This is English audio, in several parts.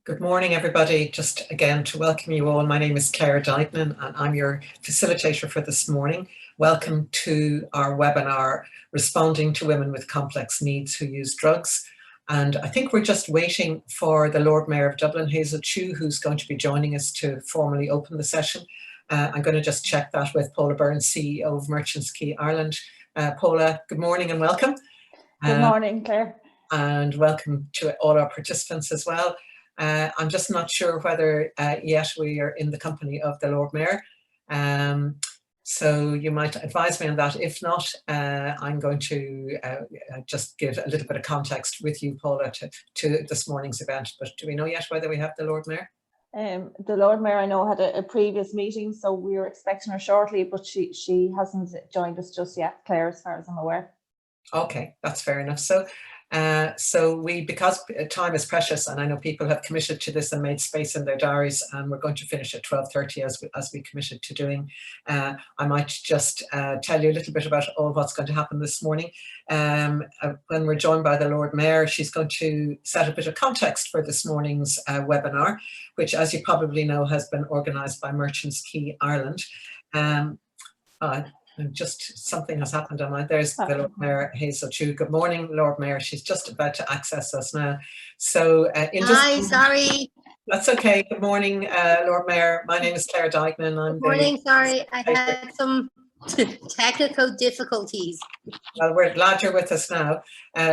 Good morning, everybody. Just again to welcome you all. My name is Clare Duignan and I'm your facilitator for this morning. Welcome to our webinar, Responding to Women with Complex Needs Who Use Drugs. And I think we're just waiting for the Lord Mayor of Dublin, Hazel, who's going to be joining us to formally open the session. I'm going to just check that with Paula Byrne, CEO of Merchants Quay Ireland. Paula, good morning and welcome. Good morning, Claire. And welcome to all our participants as well. I'm just not sure whether yet we are in the company of the Lord Mayor. So you might advise me on that. If not, I'm going to just give a little bit of context with you, Paula, to this morning's event. But do we know yet whether we have the Lord Mayor? The Lord Mayor, I know, had a previous meeting, so we were expecting her shortly, but she hasn't joined us just yet, Claire, as far as I'm aware. Okay, that's fair enough. So because time is precious, and I know people have committed to this and made space in their diaries, and we're going to finish at 12:30 as we committed to doing. I might just tell you a little bit about all what's going to happen this morning. When we're joined by the Lord Mayor, she's going to set a bit of context for this morning's webinar, which, as you probably know, has been organised by Merchants Quay Ireland. And just something has happened on there's the Lord Mayor, Hazel. Good morning, Lord Mayor. She's just about to access us now. So hi, sorry. That's okay. Good morning, Lord Mayor. My name is Clare Duignan. Good morning, sorry. I had some technical difficulties. Well, we're glad you're with us now.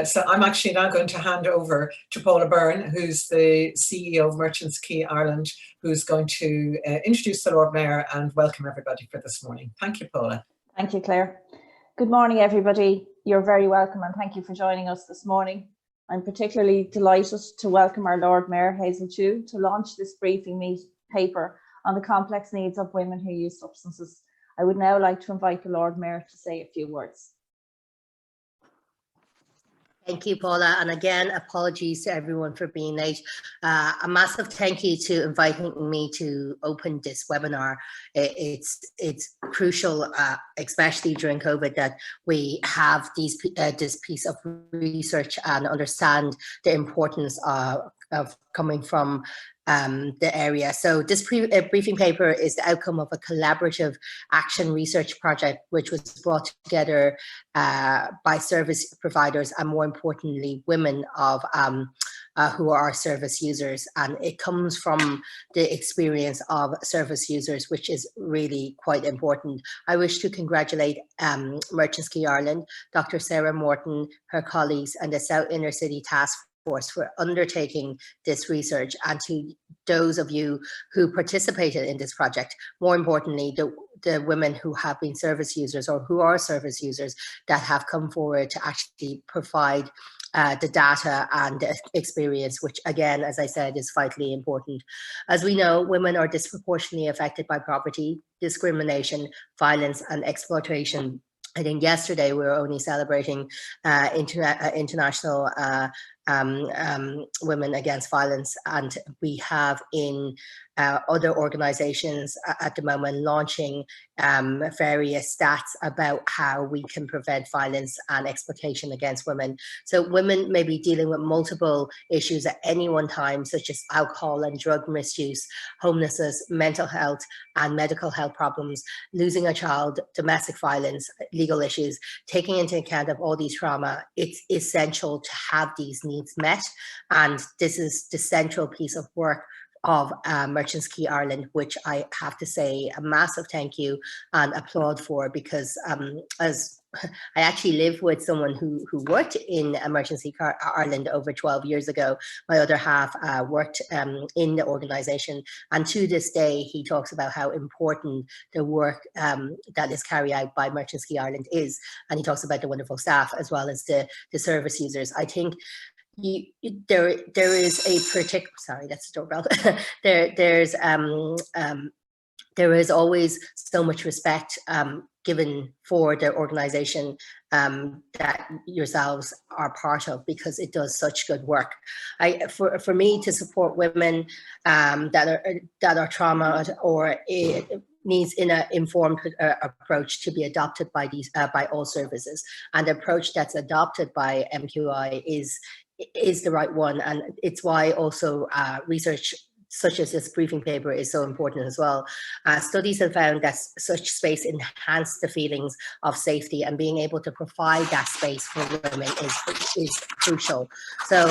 So I'm actually now going to hand over to Paula Byrne, who's the CEO of Merchants Quay Ireland, who's going to introduce the Lord Mayor and welcome everybody for this morning. Thank you, Paula. Thank you, Claire. Good morning, everybody. You're very welcome and thank you for joining us this morning. I'm particularly delighted to welcome our Lord Mayor, Hazel, to launch this briefing paper on the complex needs of women who use substances. I would now like to invite the Lord Mayor to say a few words. Thank you, Paula. And again, apologies to everyone for being late. A massive thank you to inviting me to open this webinar. It's crucial, especially during COVID, that we have this piece of research and understand the importance of coming from the area. So this briefing paper is the outcome of a collaborative action research project, which was brought together by service providers and, more importantly, women of who are service users. And it comes from the experience of service users, which is really quite important. I wish to congratulate Merchants Quay Ireland, Dr. Sarah Morton, her colleagues, and the South Inner City Task Force for undertaking this research, and to those of you who participated in this project. More importantly, the women who have been service users or who are service users that have come forward to actually provide the data and the experience, which again, as I said, is vitally important. As we know, women are disproportionately affected by poverty, discrimination, violence and exploitation. I think yesterday we were only celebrating International Women Against Violence, and we have in other organizations at the moment launching various stats about how we can prevent violence and exploitation against women. So women may be dealing with multiple issues at any one time, such as alcohol and drug misuse, homelessness, mental health and medical health problems, losing a child, domestic violence, legal issues. Taking into account of all these trauma, it's essential to have these needs met, and this is the central piece of work of Merchants Quay Ireland, which I have to say a massive thank you and applaud for, because as I actually live with someone who worked in Merchants Quay Ireland over 12 years ago. My other half worked in the organisation, and to this day he talks about how important the work that is carried out by Merchants Quay Ireland is, and he talks about the wonderful staff as well as the service users. I think there is a particular, sorry, that's the doorbell. There is always so much respect given for the organisation that yourselves are part of, because it does such good work. For me to support women that are trauma or needs in an informed approach to be adopted by all services, and the approach that's adopted by MQI is the right one. And it's why also research such as this briefing paper is so important as well. Studies have found that such space enhance the feelings of safety, and being able to provide that space for women is crucial. So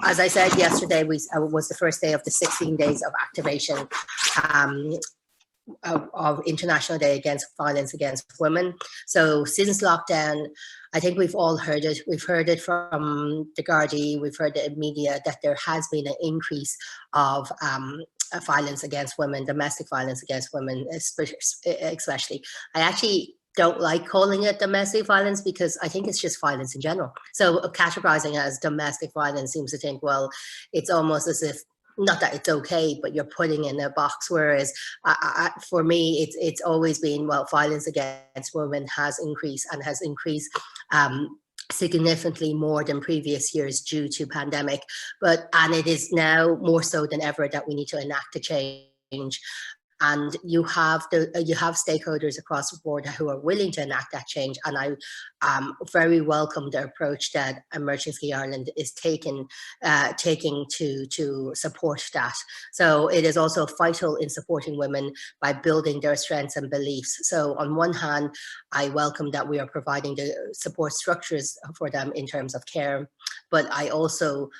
as I said yesterday, was the first day of the 16 days of activation of International Day Against Violence Against Women. So since lockdown, I think we've all heard it. We've heard it from the Gardaí, we've heard it in media that there has been an increase of violence against women, domestic violence against women, especially. I actually don't like calling it domestic violence because I think it's just violence in general. So categorizing it as domestic violence seems to think, well, it's almost as if, not that it's okay, but you're putting in a box. Whereas for me, it's always been, well, violence against women has increased and has increased significantly more than previous years due to pandemic. And it is now more so than ever that we need to enact a change. And you have stakeholders across the board who are willing to enact that change. And I very welcome the approach that Emergency Ireland is taking to support that. So it is also vital in supporting women by building their strengths and beliefs. So on one hand, I welcome that we are providing the support structures for them in terms of care, but I also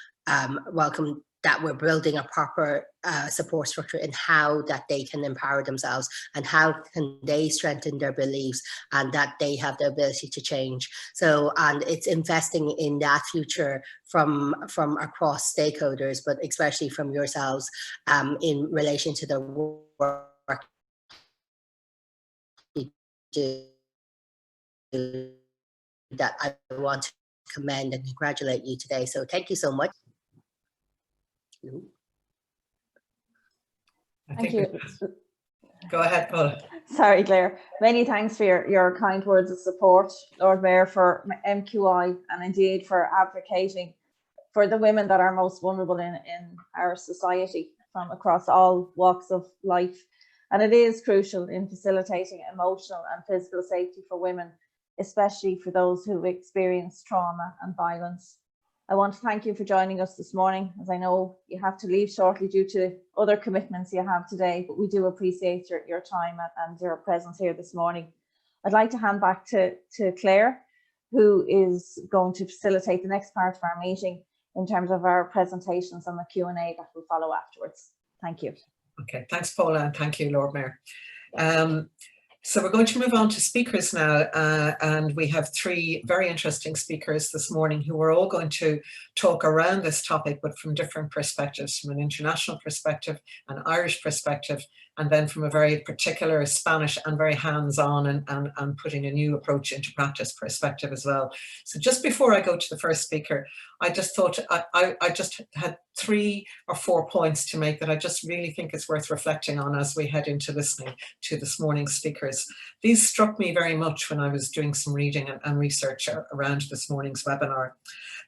welcome that we're building a proper support structure in how that they can empower themselves and how can they strengthen their beliefs and that they have the ability to change. So, and it's investing in that future from across stakeholders, but especially from yourselves in relation to the work you do, that I want to commend and congratulate you today. So thank you so much. Thank you. Go ahead, Paula. Sorry, Claire. Many thanks for your kind words of support, Lord Mayor, for MQI, and indeed for advocating for the women that are most vulnerable in our society from across all walks of life. And it is crucial in facilitating emotional and physical safety for women, especially for those who've experienced trauma and violence. I want to thank you for joining us this morning, as I know you have to leave shortly due to other commitments you have today, but we do appreciate your time and your presence here this morning. I'd like to hand back to Clare, who is going to facilitate the next part of our meeting in terms of our presentations and the Q&A that will follow afterwards. Thank you. Okay, thanks, Paula, and thank you, Lord Mayor. So we're going to move on to speakers now, and we have three very interesting speakers this morning who are all going to talk around this topic, but from different perspectives, from an international perspective, an Irish perspective, and then from a very particular Spanish and very hands-on and putting a new approach into practice perspective as well. So just before I go to the first speaker, I just thought I just had 3 or 4 points to make that I just really think is worth reflecting on as we head into listening to this morning's speakers. These struck me very much when I was doing some reading and research around this morning's webinar.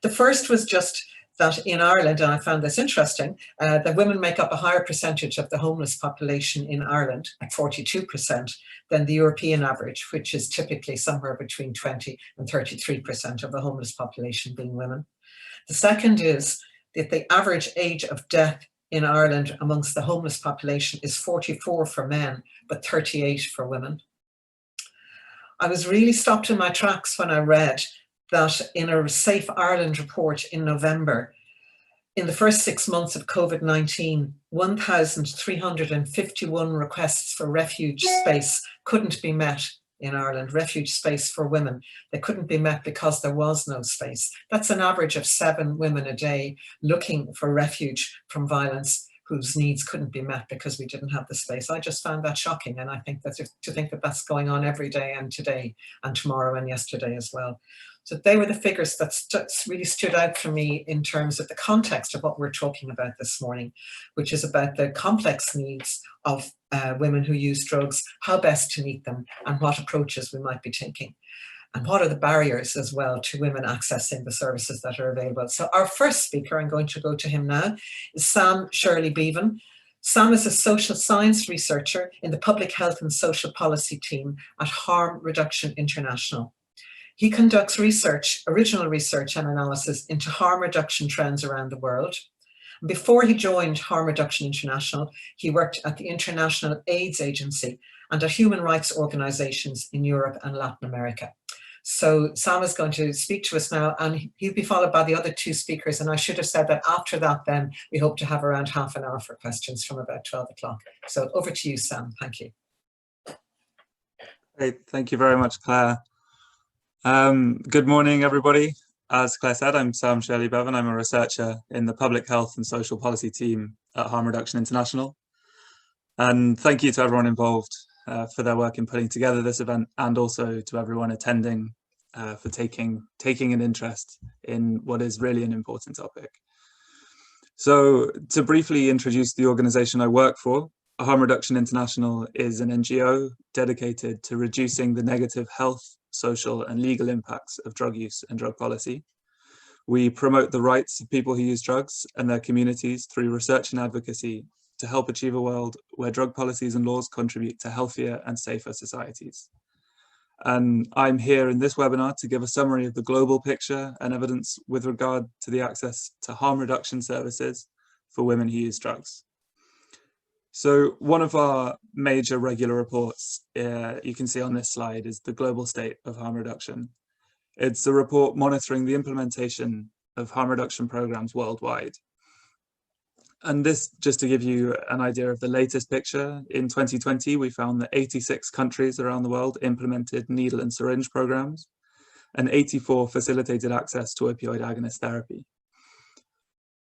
The first was just that in Ireland, and I found this interesting, that women make up a higher percentage of the homeless population in Ireland at 42% than the European average, which is typically somewhere between 20 and 33% of the homeless population being women. The second is that the average age of death in Ireland amongst the homeless population is 44 for men, but 38 for women. I was really stopped in my tracks when I read that in a Safe Ireland report in November, in the first 6 months of COVID-19, 1,351 requests for refuge space couldn't be met in Ireland, refuge space for women. They couldn't be met because there was no space. That's an average of 7 women a day looking for refuge from violence whose needs couldn't be met because we didn't have the space. I just found that shocking, and I think that to think that that's going on every day and today and tomorrow and yesterday as well. So they were the figures that really stood out for me in terms of the context of what we're talking about this morning, which is about the complex needs of women who use drugs, how best to meet them, and what approaches we might be taking. And what are the barriers as well to women accessing the services that are available. So our first speaker, I'm going to go to him now, is Sam Shirley-Beavan. Sam is a social science researcher in the Public Health and Social Policy team at Harm Reduction International. He conducts research, original research and analysis into harm reduction trends around the world. Before he joined Harm Reduction International, he worked at the International AIDS Agency and at human rights organisations in Europe and Latin America. So Sam is going to speak to us now, and he'll be followed by the other two speakers. And I should have said that after that, then we hope to have around half an hour for questions from about 12 o'clock. So over to you, Sam. Thank you. Great. Thank you very much, Claire. Good morning, everybody. As Claire said, I'm Sam Shirley-Beavan. I'm a researcher in the Public Health and Social Policy team at Harm Reduction International. And thank you to everyone involved for their work in putting together this event, and also to everyone attending for taking an interest in what is really an important topic. So to briefly introduce the organisation I work for, Harm Reduction International is an NGO dedicated to reducing the negative health, social and legal impacts of drug use and drug policy. We promote the rights of people who use drugs and their communities through research and advocacy to help achieve a world where drug policies and laws contribute to healthier and safer societies. And I'm here in this webinar to give a summary of the global picture and evidence with regard to the access to harm reduction services for women who use drugs. So one of our major regular reports you can see on this slide is the global state of harm reduction. It's a report monitoring the implementation of harm reduction programs worldwide. And this, just to give you an idea of the latest picture, in 2020, we found that 86 countries around the world implemented needle and syringe programs, and 84 facilitated access to opioid agonist therapy.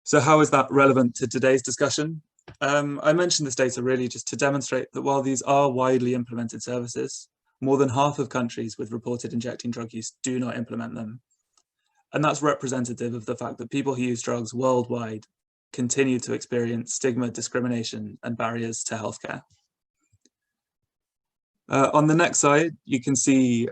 So how is that relevant to today's discussion? I mentioned this data really just to demonstrate that while these are widely implemented services, more than half of countries with reported injecting drug use do not implement them. And that's representative of the fact that people who use drugs worldwide continue to experience stigma, discrimination, and barriers to healthcare. On the next slide, you can see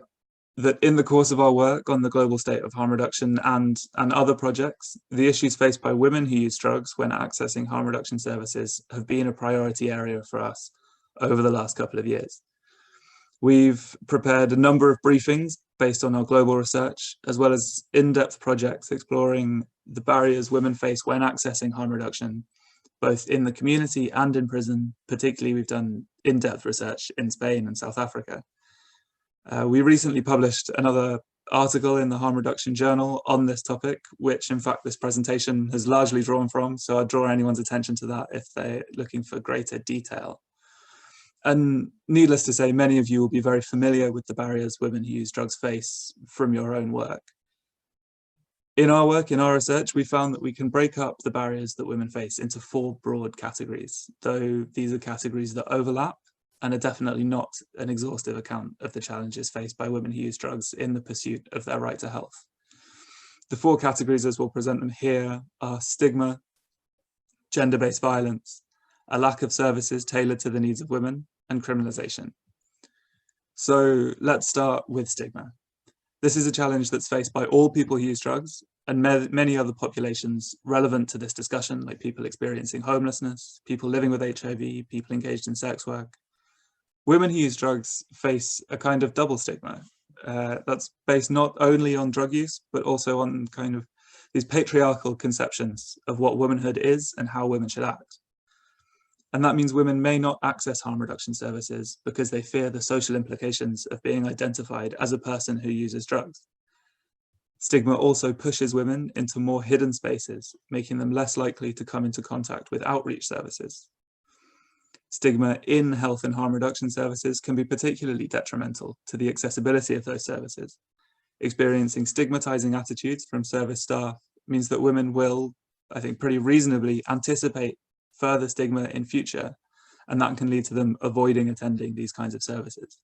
that in the course of our work on the global state of harm reduction and other projects, the issues faced by women who use drugs when accessing harm reduction services have been a priority area for us over the last couple of years. We've prepared a number of briefings based on our global research, as well as in-depth projects exploring the barriers women face when accessing harm reduction, both in the community and in prison. Particularly, we've done in-depth research in Spain and South Africa. We recently published another article in the Harm Reduction Journal on this topic, which in fact this presentation has largely drawn from, so I'd draw anyone's attention to that if they're looking for greater detail. And needless to say, many of you will be very familiar with the barriers women who use drugs face from your own work. In our work, in our research, we found that we can break up the barriers that women face into 4 broad categories, though these are categories that overlap and are definitely not an exhaustive account of the challenges faced by women who use drugs in the pursuit of their right to health. The 4 categories, as we'll present them here, are stigma, gender-based violence, a lack of services tailored to the needs of women, and criminalization. So let's start with stigma. This is a challenge that's faced by all people who use drugs and many other populations relevant to this discussion, like people experiencing homelessness, people living with HIV, people engaged in sex work. Women who use drugs face a kind of double stigma that's based not only on drug use, but also on kind of these patriarchal conceptions of what womanhood is and how women should act. And that means women may not access harm reduction services because they fear the social implications of being identified as a person who uses drugs. Stigma also pushes women into more hidden spaces, making them less likely to come into contact with outreach services. Stigma in health and harm reduction services can be particularly detrimental to the accessibility of those services. Experiencing stigmatizing attitudes from service staff means that women will, I think, pretty reasonably anticipate further stigma in future, and that can lead to them avoiding attending these kinds of services.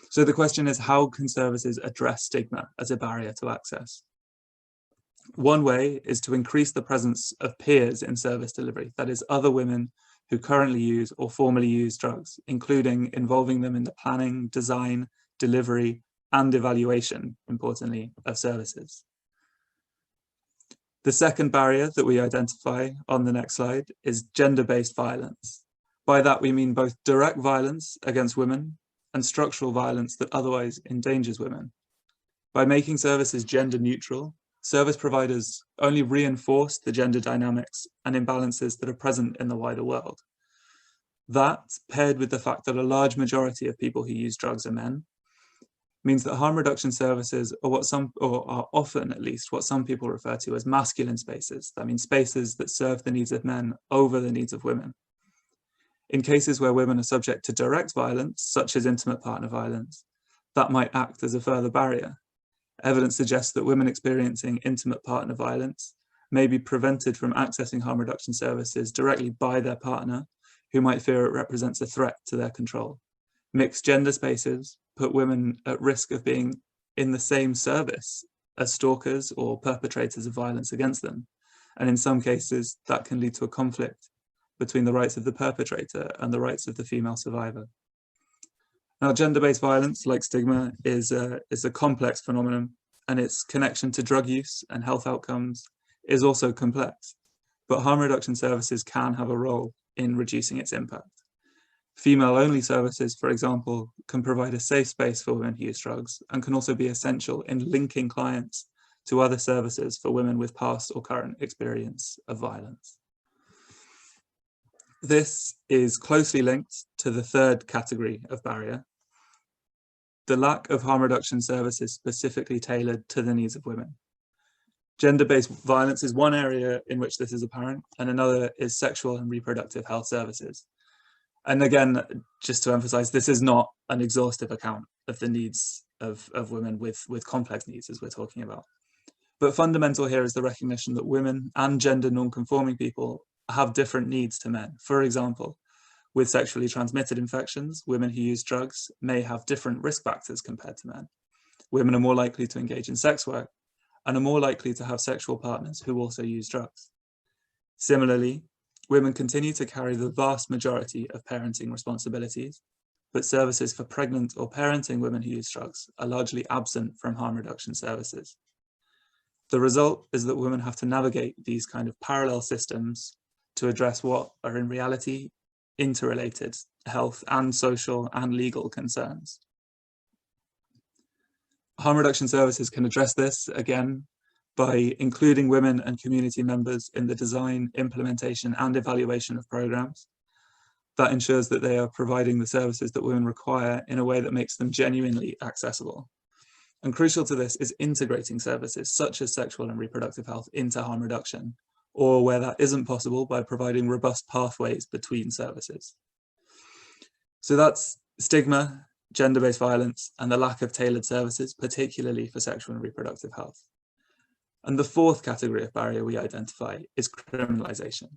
So the question is, how can services address stigma as a barrier to access? One way is to increase the presence of peers in service delivery, that is, other women who currently use or formerly use drugs, including involving them in the planning, design, delivery, and evaluation, importantly, of services. The second barrier that we identify on the next slide is gender-based violence. By that, we mean both direct violence against women and structural violence that otherwise endangers women. By making services gender neutral, service providers only reinforce the gender dynamics and imbalances that are present in the wider world. That, paired with the fact that a large majority of people who use drugs are men, means that harm reduction services are are often at least what some people refer to as masculine spaces. That means spaces that serve the needs of men over the needs of women. In cases where women are subject to direct violence, such as intimate partner violence, that might act as a further barrier. Evidence suggests that women experiencing intimate partner violence may be prevented from accessing harm reduction services directly by their partner, who might fear it represents a threat to their control. Mixed gender spaces put women at risk of being in the same service as stalkers or perpetrators of violence against them. And in some cases, that can lead to a conflict between the rights of the perpetrator and the rights of the female survivor. Now, gender-based violence, like stigma, is a complex phenomenon, and its connection to drug use and health outcomes is also complex. But harm reduction services can have a role in reducing its impact. Female-only services, for example, can provide a safe space for women who use drugs and can also be essential in linking clients to other services for women with past or current experience of violence. This is closely linked to the third category of barrier, the lack of harm reduction services specifically tailored to the needs of women. Gender-based violence is one area in which this is apparent, and another is sexual and reproductive health services. And again, just to emphasize, this is not an exhaustive account of the needs of women with complex needs, as we're talking about. But fundamental here is the recognition that women and gender non-conforming people have different needs to men. For example, with sexually transmitted infections, women who use drugs may have different risk factors compared to men. Women are more likely to engage in sex work and are more likely to have sexual partners who also use drugs. Similarly, women continue to carry the vast majority of parenting responsibilities, but services for pregnant or parenting women who use drugs are largely absent from harm reduction services. The result is that women have to navigate these kind of parallel systems to address what are in reality interrelated health and social and legal concerns. Harm reduction services can address this, again, by including women and community members in the design, implementation, and evaluation of programs. That ensures that they are providing the services that women require in a way that makes them genuinely accessible. And crucial to this is integrating services such as sexual and reproductive health into harm reduction, or where that isn't possible, by providing robust pathways between services. So that's stigma, gender-based violence, and the lack of tailored services, particularly for sexual and reproductive health. And the fourth category of barrier we identify is criminalization.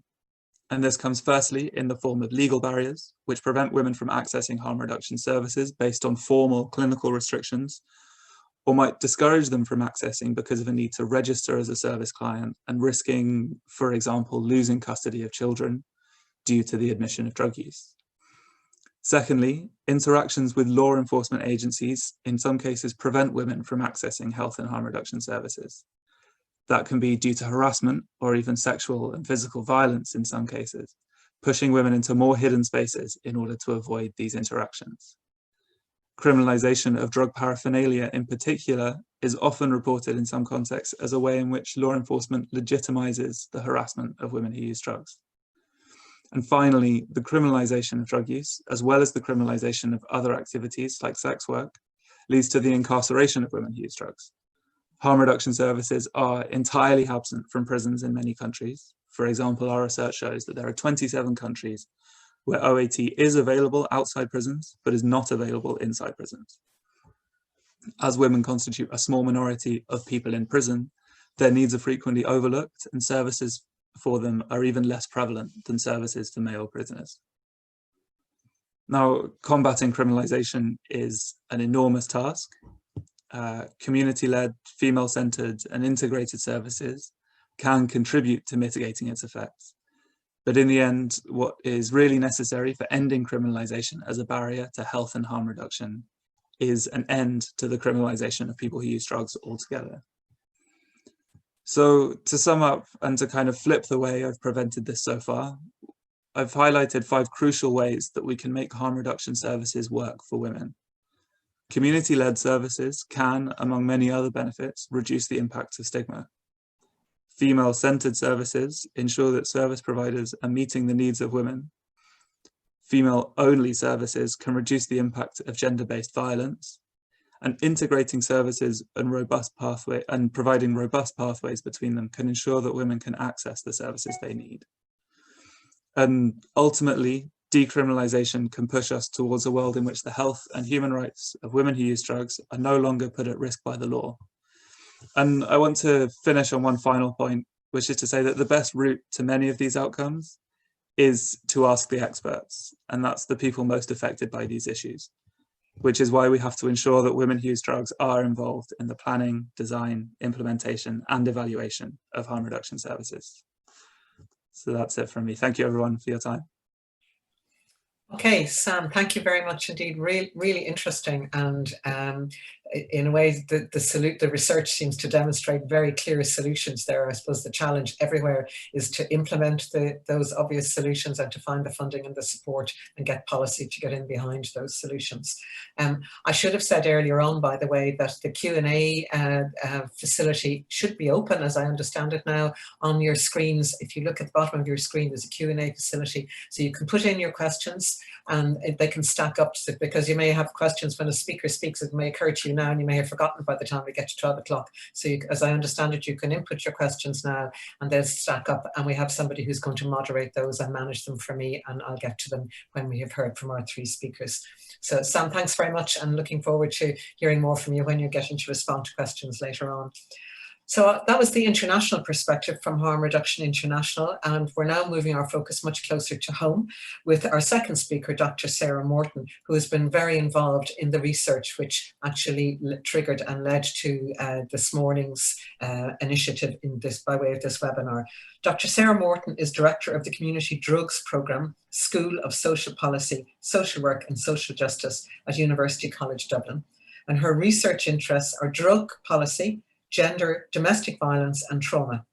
And this comes firstly in the form of legal barriers, which prevent women from accessing harm reduction services based on formal clinical restrictions, or might discourage them from accessing because of a need to register as a service client and risking, for example, losing custody of children due to the admission of drug use. Secondly, interactions with law enforcement agencies in some cases prevent women from accessing health and harm reduction services. That can be due to harassment or even sexual and physical violence in some cases, pushing women into more hidden spaces in order to avoid these interactions. Criminalization of drug paraphernalia in particular is often reported in some contexts as a way in which law enforcement legitimizes the harassment of women who use drugs. And finally, the criminalization of drug use, as well as the criminalization of other activities like sex work, leads to the incarceration of women who use drugs. Harm reduction services are entirely absent from prisons in many countries. For example, our research shows that there are 27 countries where OAT is available outside prisons, but is not available inside prisons. As women constitute a small minority of people in prison, their needs are frequently overlooked, and services for them are even less prevalent than services for male prisoners. Now, combating criminalization is an enormous task. Community-led, female-centered, and integrated services can contribute to mitigating its effects. But in the end, what is really necessary for ending criminalization as a barrier to health and harm reduction is an end to the criminalization of people who use drugs altogether. So to sum up and to kind of flip the way I've presented this so far, I've highlighted 5 crucial ways that we can make harm reduction services work for women. Community-led services can, among many other benefits, reduce the impact of stigma. Female-centered services ensure that service providers are meeting the needs of women. Female-only services can reduce the impact of gender-based violence, and integrating services and providing robust pathways between them can ensure that women can access the services they need. And ultimately, decriminalisation can push us towards a world in which the health and human rights of women who use drugs are no longer put at risk by the law. And I want to finish on one final point, which is to say that the best route to many of these outcomes is to ask the experts, and that's the people most affected by these issues, which is why we have to ensure that women who use drugs are involved in the planning, design, implementation, and evaluation of harm reduction services. So that's it from me. Thank you everyone for your time. Okay, Sam, thank you very much indeed. Really interesting, and in a way, the research seems to demonstrate very clear solutions there. I suppose the challenge everywhere is to implement those obvious solutions and to find the funding and the support and get policy to get in behind those solutions. I should have said earlier on, by the way, that the Q&A facility should be open, as I understand it now, on your screens. If you look at the bottom of your screen, there's a Q&A facility, so you can put in your questions and they can stack up, because you may have questions when a speaker speaks. It may occur to you now and you may have forgotten by the time we get to 12 o'clock. So as I understand it, you can input your questions now and they'll stack up, and we have somebody who's going to moderate those and manage them for me, and I'll get to them when we have heard from our three speakers. So Sam, thanks very much, and looking forward to hearing more from you when you're getting to respond to questions later on. So that was the international perspective from Harm Reduction International, and we're now moving our focus much closer to home with our second speaker, Dr. Sarah Morton, who has been very involved in the research which actually triggered and led to this morning's initiative by way of this webinar. Dr. Sarah Morton is Director of the Community Drugs Programme, School of Social Policy, Social Work and Social Justice at University College Dublin. And her research interests are drug policy, gender, domestic violence and trauma.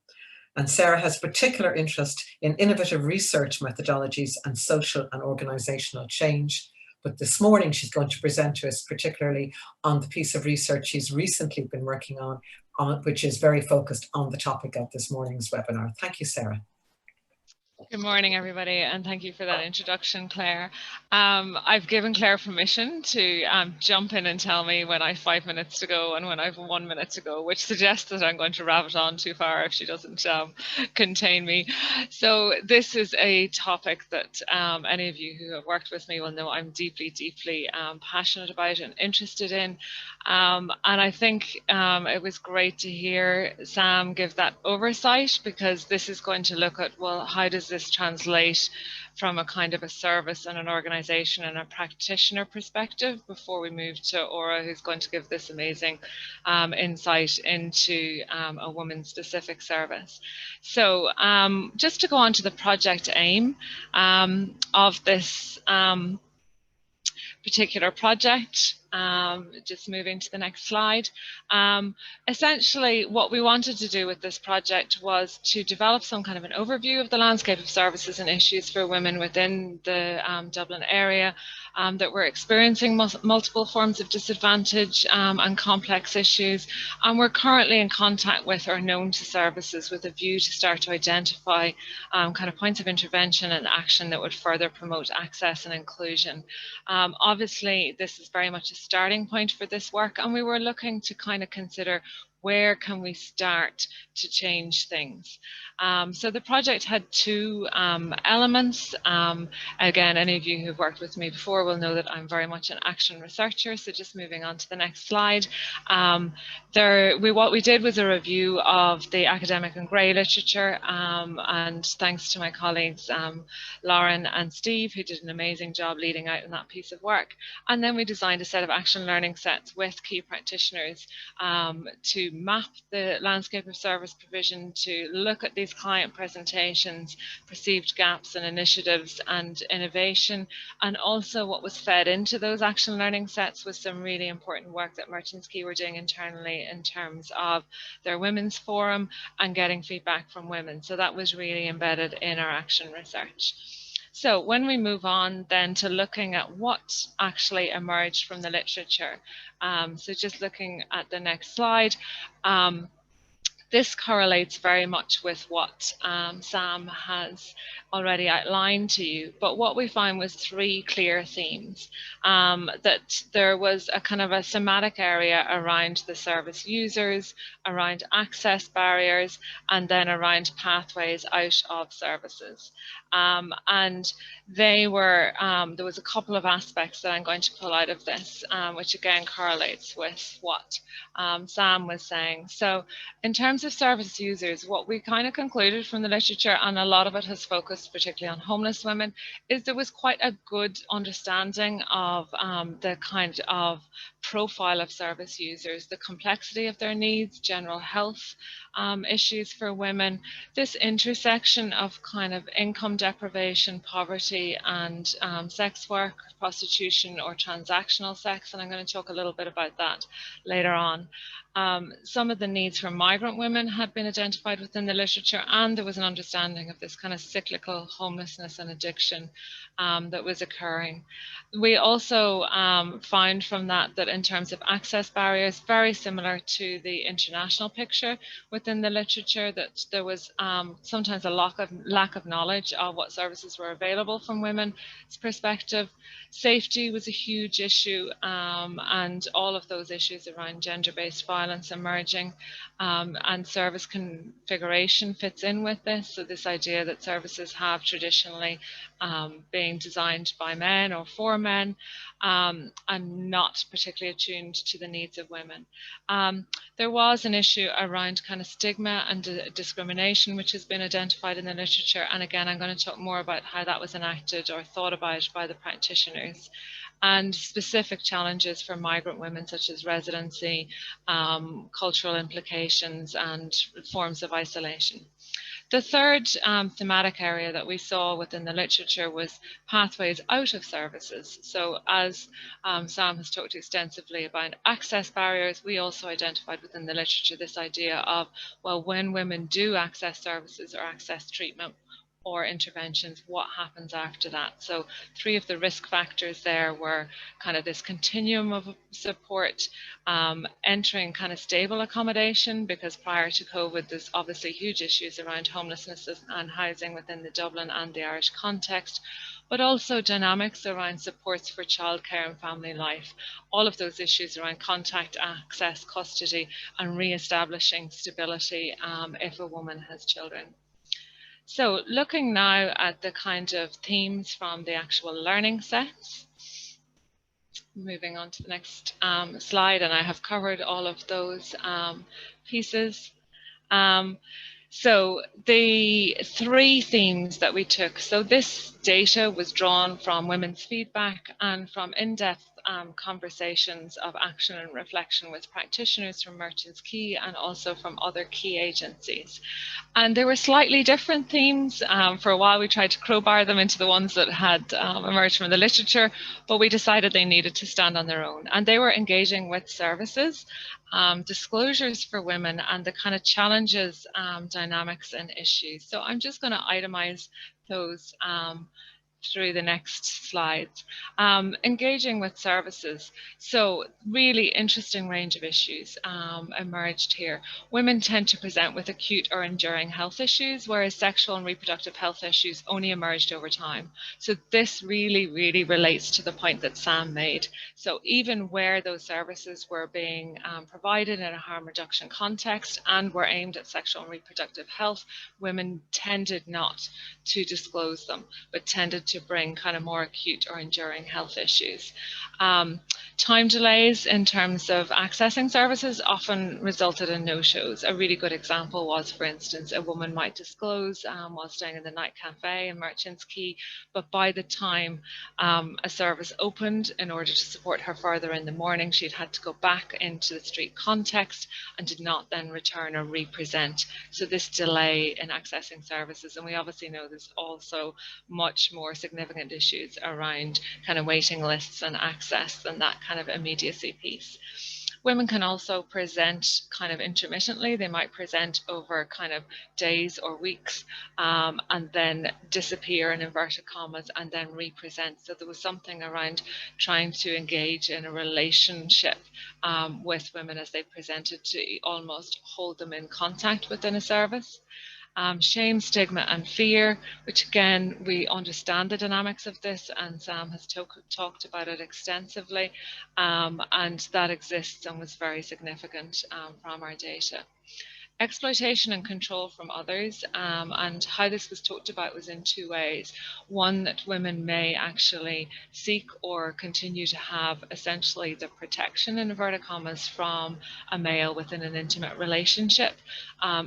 And Sarah has particular interest in innovative research methodologies and social and organisational change. But this morning she's going to present to us particularly on the piece of research she's recently been working on, which is very focused on the topic of this morning's webinar. Thank you, Sarah. Good morning, everybody, and thank you for that introduction, Claire. I've given Claire permission to jump in and tell me when I have 5 minutes to go and when I have 1 minute to go, which suggests that I'm going to rabbit on too far if she doesn't contain me. So this is a topic that any of you who have worked with me will know I'm deeply, deeply passionate about and interested in. And I think it was great to hear Sam give that oversight, because this is going to look at, well, how does this translate from a kind of a service and an organization and a practitioner perspective before we move to Aura, who's going to give this amazing insight into a woman specific service. So just to go on to the project aim of this particular project, just moving to the next slide. Essentially, what we wanted to do with this project was to develop some kind of an overview of the landscape of services and issues for women within the Dublin area that were experiencing multiple forms of disadvantage and complex issues. And we're currently in contact with or known to services with a view to start to identify kind of points of intervention and action that would further promote access and inclusion. Obviously, this is very much a starting point for this work, and we were looking to kind of consider where can we start to change things. So the project had two elements. Again, any of you who've worked with me before will know that I'm very much an action researcher. So just moving on to the next slide. What we did was a review of the academic and grey literature, and thanks to my colleagues Lauren and Steve, who did an amazing job leading out in that piece of work. And then we designed a set of action learning sets with key practitioners to map the landscape of service provision, to look at these client presentations, perceived gaps and initiatives and innovation. And also what was fed into those action learning sets was some really important work that Merchants Quay were doing internally in terms of their women's forum and getting feedback from women. So that was really embedded in our action research. So when we move on then to looking at what actually emerged from the literature, so just looking at the next slide, this correlates very much with what Sam has already outlined to you. But what we found was three clear themes, that there was a kind of a thematic area around the service users, around access barriers, and then around pathways out of services. And they were, there was a couple of aspects that I'm going to pull out of this, which again correlates with what Sam was saying. So in terms of service users, what we kind of concluded from the literature, and a lot of it has focused particularly on homeless women, is there was quite a good understanding of the kind of profile of service users, the complexity of their needs, general health issues for women, this intersection of kind of income deprivation, poverty, and sex work, prostitution, or transactional sex. And I'm going to talk a little bit about that later on. Some of the needs for migrant women had been identified within the literature, and there was an understanding of this kind of cyclical homelessness and addiction that was occurring. We also found from that in terms of access barriers, very similar to the international picture within the literature, that there was sometimes a lack of knowledge of what services were available from women's perspective. Safety was a huge issue, and all of those issues around gender-based violence emerging, and service configuration fits in with this. So this idea that services have traditionally been designed by men or for men, and not particularly attuned to the needs of women. There was an issue around kind of stigma and discrimination, which has been identified in the literature. And again, I'm going to talk more about how that was enacted or thought about by the practitioners, and specific challenges for migrant women, such as residency, cultural implications, and forms of isolation. The third thematic area that we saw within the literature was pathways out of services. So as Sam has talked extensively about access barriers, we also identified within the literature this idea of, well, when women do access services or access treatment or interventions, what happens after that? So three of the risk factors there were kind of this continuum of support, entering kind of stable accommodation, because prior to COVID, there's obviously huge issues around homelessness and housing within the Dublin and the Irish context, but also dynamics around supports for childcare and family life. All of those issues around contact, access, custody, and re-establishing stability if a woman has children. So looking now at the kind of themes from the actual learning sets, moving on to the next slide, and I have covered all of those pieces. So the three themes that we took, so this data was drawn from women's feedback and from in-depth conversations of action and reflection with practitioners from Merchants Quay and also from other key agencies. And there were slightly different themes. For a while we tried to crowbar them into the ones that had emerged from the literature, but we decided they needed to stand on their own. And they were engaging with services, disclosures for women, and the kind of challenges, dynamics, and issues. So I'm just going to itemize those through the next slides. Engaging with services. So really interesting range of issues emerged here. Women tend to present with acute or enduring health issues, whereas sexual and reproductive health issues only emerged over time. So this really, really relates to the point that Sam made. So even where those services were being provided in a harm reduction context and were aimed at sexual and reproductive health, women tended not to disclose them, but tended to bring kind of more acute or enduring health issues. Time delays in terms of accessing services often resulted in no-shows. A really good example was, for instance, a woman might disclose while staying in the night cafe in Merchants Quay, but by the time a service opened, in order to support her further in the morning, she'd had to go back into the street context and did not then return or represent. So this delay in accessing services, and we obviously know there's also much more significant issues around kind of waiting lists and access and that kind of immediacy piece. Women can also present kind of intermittently. They might present over kind of days or weeks and then disappear in inverted commas and then re-present. So there was something around trying to engage in a relationship with women as they presented, to almost hold them in contact within a service. Shame, stigma and fear, which again, we understand the dynamics of this, and Sam has talked about it extensively, and that exists and was very significant from our data. Exploitation and control from others, and how this was talked about was in two ways. One, that women may actually seek or continue to have essentially the protection, in inverted commas, from a male within an intimate relationship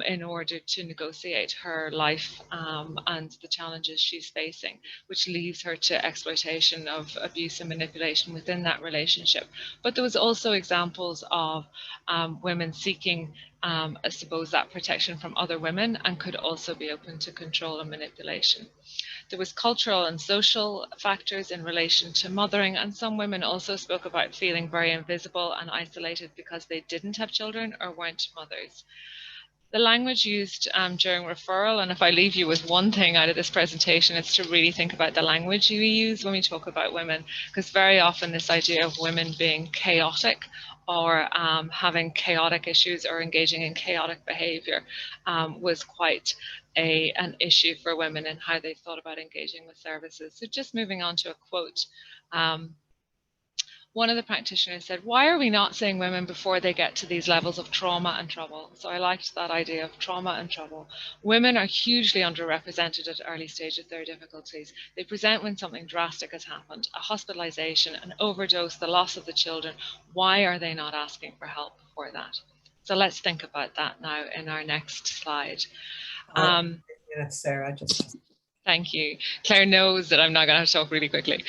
in order to negotiate her life and the challenges she's facing, which leaves her to exploitation of abuse and manipulation within that relationship. But there was also examples of women seeking I suppose that protection from other women, and could also be open to control and manipulation. There was cultural and social factors in relation to mothering, and some women also spoke about feeling very invisible and isolated because they didn't have children or weren't mothers. The language used during referral, and if I leave you with one thing out of this presentation, it's to really think about the language we use when we talk about women, because very often this idea of women being chaotic or having chaotic issues or engaging in chaotic behavior was quite an issue for women and how they thought about engaging with services. So just moving on to a quote. One of the practitioners said, why are we not seeing women before they get to these levels of trauma and trouble? So I liked that idea of trauma and trouble. Women are hugely underrepresented at early stage of their difficulties. They present when something drastic has happened, a hospitalization, an overdose, the loss of the children. Why are they not asking for help before that? So let's think about that now in our next slide. Sarah, just... Thank you. Claire knows that I'm not going to have to talk really quickly.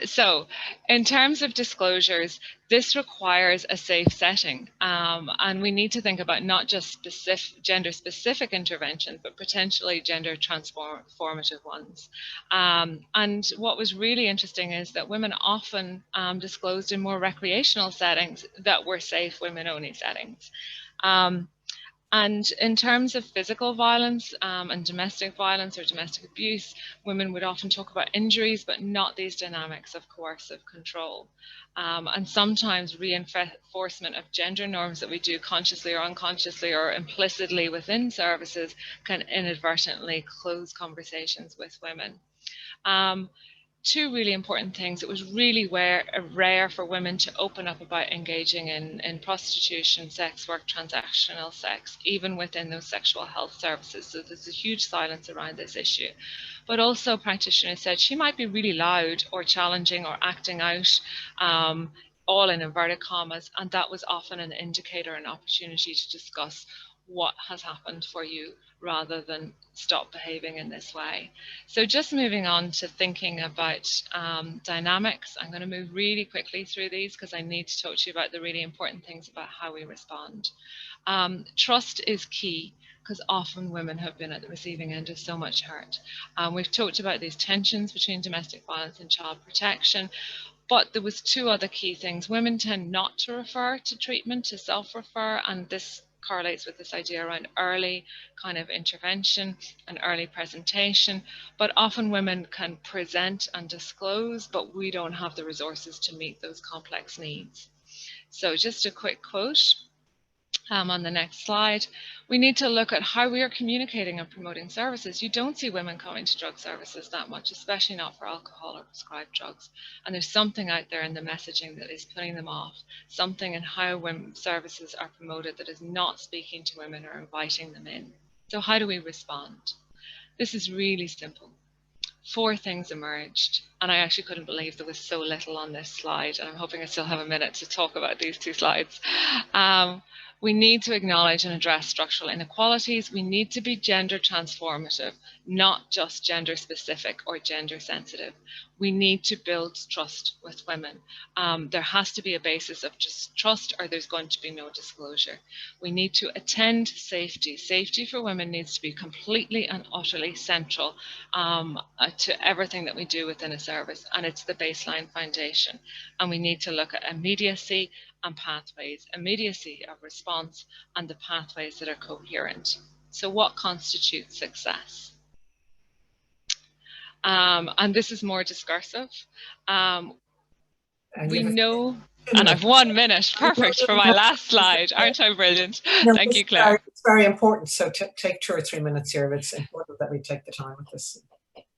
So in terms of disclosures, this requires a safe setting. And we need to think about not just gender-specific interventions, but potentially gender transformative ones. And what was really interesting is that women often disclosed in more recreational settings that were safe women-only settings. And in terms of physical violence and domestic violence or domestic abuse, women would often talk about injuries, but not these dynamics of coercive control. And sometimes reinforcement of gender norms that we do consciously or unconsciously or implicitly within services can inadvertently close conversations with women. Two really important things. It was really rare for women to open up about engaging in prostitution, sex work, transactional sex, even within those sexual health services. So there's a huge silence around this issue. But also practitioners said she might be really loud or challenging or acting out, all in inverted commas, and that was often an indicator, an opportunity to discuss what has happened for you rather than stop behaving in this way. So just moving on to thinking about dynamics, I'm going to move really quickly through these because I need to talk to you about the really important things about how we respond. Trust is key because often women have been at the receiving end of so much hurt. We've talked about these tensions between domestic violence and child protection, but there was two other key things. Women tend not to refer to treatment, to self-refer, and this correlates with this idea around early kind of intervention and early presentation, but often women can present and disclose, but we don't have the resources to meet those complex needs. So just a quick quote on the next slide. We need to look at how we are communicating and promoting services. You don't see women coming to drug services that much, especially not for alcohol or prescribed drugs. And there's something out there in the messaging that is putting them off, something in how women services are promoted that is not speaking to women or inviting them in. So how do we respond? This is really simple. 4 things emerged, and I actually couldn't believe there was so little on this slide, and I'm hoping I still have a minute to talk about these 2 slides. We need to acknowledge and address structural inequalities. We need to be gender transformative, not just gender specific or gender sensitive. We need to build trust with women. There has to be a basis of just trust or there's going to be no disclosure. We need to attend safety. Safety for women needs to be completely and utterly central to everything that we do within a service, and it's the baseline foundation. And we need to look at immediacy and pathways, immediacy of response, and the pathways that are coherent. So what constitutes success? And this is more discursive. We know, and I've 1 minute, perfect for my last slide. Aren't I brilliant? No, Thank you, Claire. It's very important. So take 2 or 3 minutes here. It's important that we take the time with this.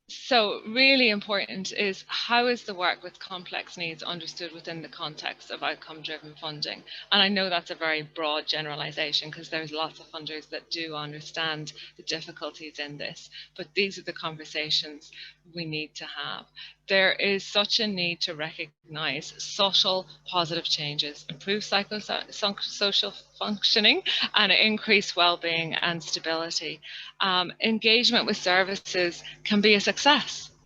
So really important is, how is the work with complex needs understood within the context of outcome-driven funding? And I know that's a very broad generalization, because there's lots of funders that do understand the difficulties in this, but these are the conversations we need to have. There is such a need to recognize subtle positive changes, improve psychosocial functioning, and increase well-being and stability. Engagement with services can be a success.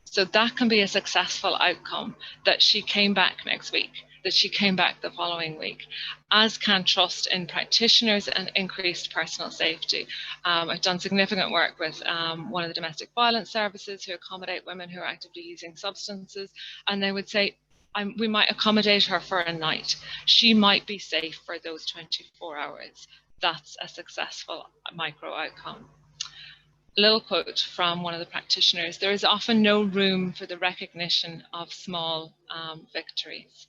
So that can be a successful outcome, that she came back next week, that she came back the following week, as can trust in practitioners and increased personal safety. I've done significant work with one of the domestic violence services who accommodate women who are actively using substances, and they would say, we might accommodate her for a night. She might be safe for those 24 hours. That's a successful micro outcome. A little quote from one of the practitioners: there is often no room for the recognition of small victories.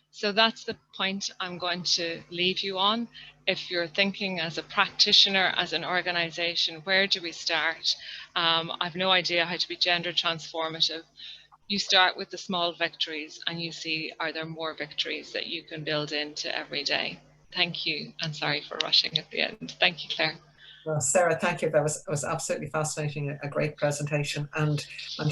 So that's the point I'm going to leave you on. If you're thinking as a practitioner, as an organization, where do we start? I've no idea how to be gender transformative. You start with the small victories and you see, are there more victories that you can build into every day? Thank you, and sorry for rushing at the end. Thank you, Claire. Well, Sarah, thank you. That was absolutely fascinating, a great presentation. And I'm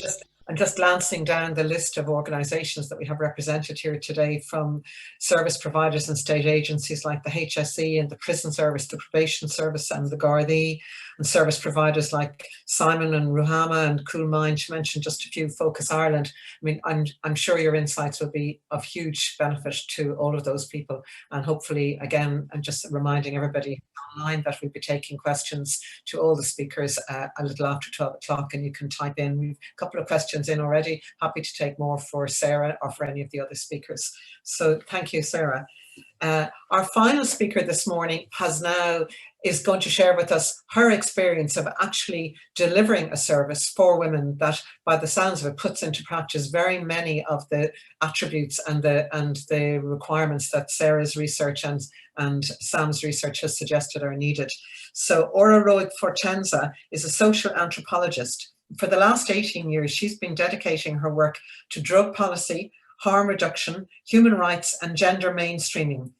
just glancing down the list of organisations that we have represented here today, from service providers and state agencies like the HSE and the Prison Service, the Probation Service and the Gardaí, and service providers like Simon and Ruhama and Cool Mind, to mention just a few, Focus Ireland. I mean, I'm sure your insights will be of huge benefit to all of those people. And hopefully, again, I'm just reminding everybody online that we'll be taking questions to all the speakers a little after 12 o'clock, and you can type in. We've a couple of questions in already. Happy to take more for Sarah or for any of the other speakers. So thank you, Sarah. Our final speaker this morning is going to share with us her experience of actually delivering a service for women that, by the sounds of it, puts into practice very many of the attributes and the requirements that Sarah's research and Sam's research has suggested are needed. So Roig is a social anthropologist. For the last 18 years, she's been dedicating her work to drug policy, harm reduction, human rights, and gender mainstreaming.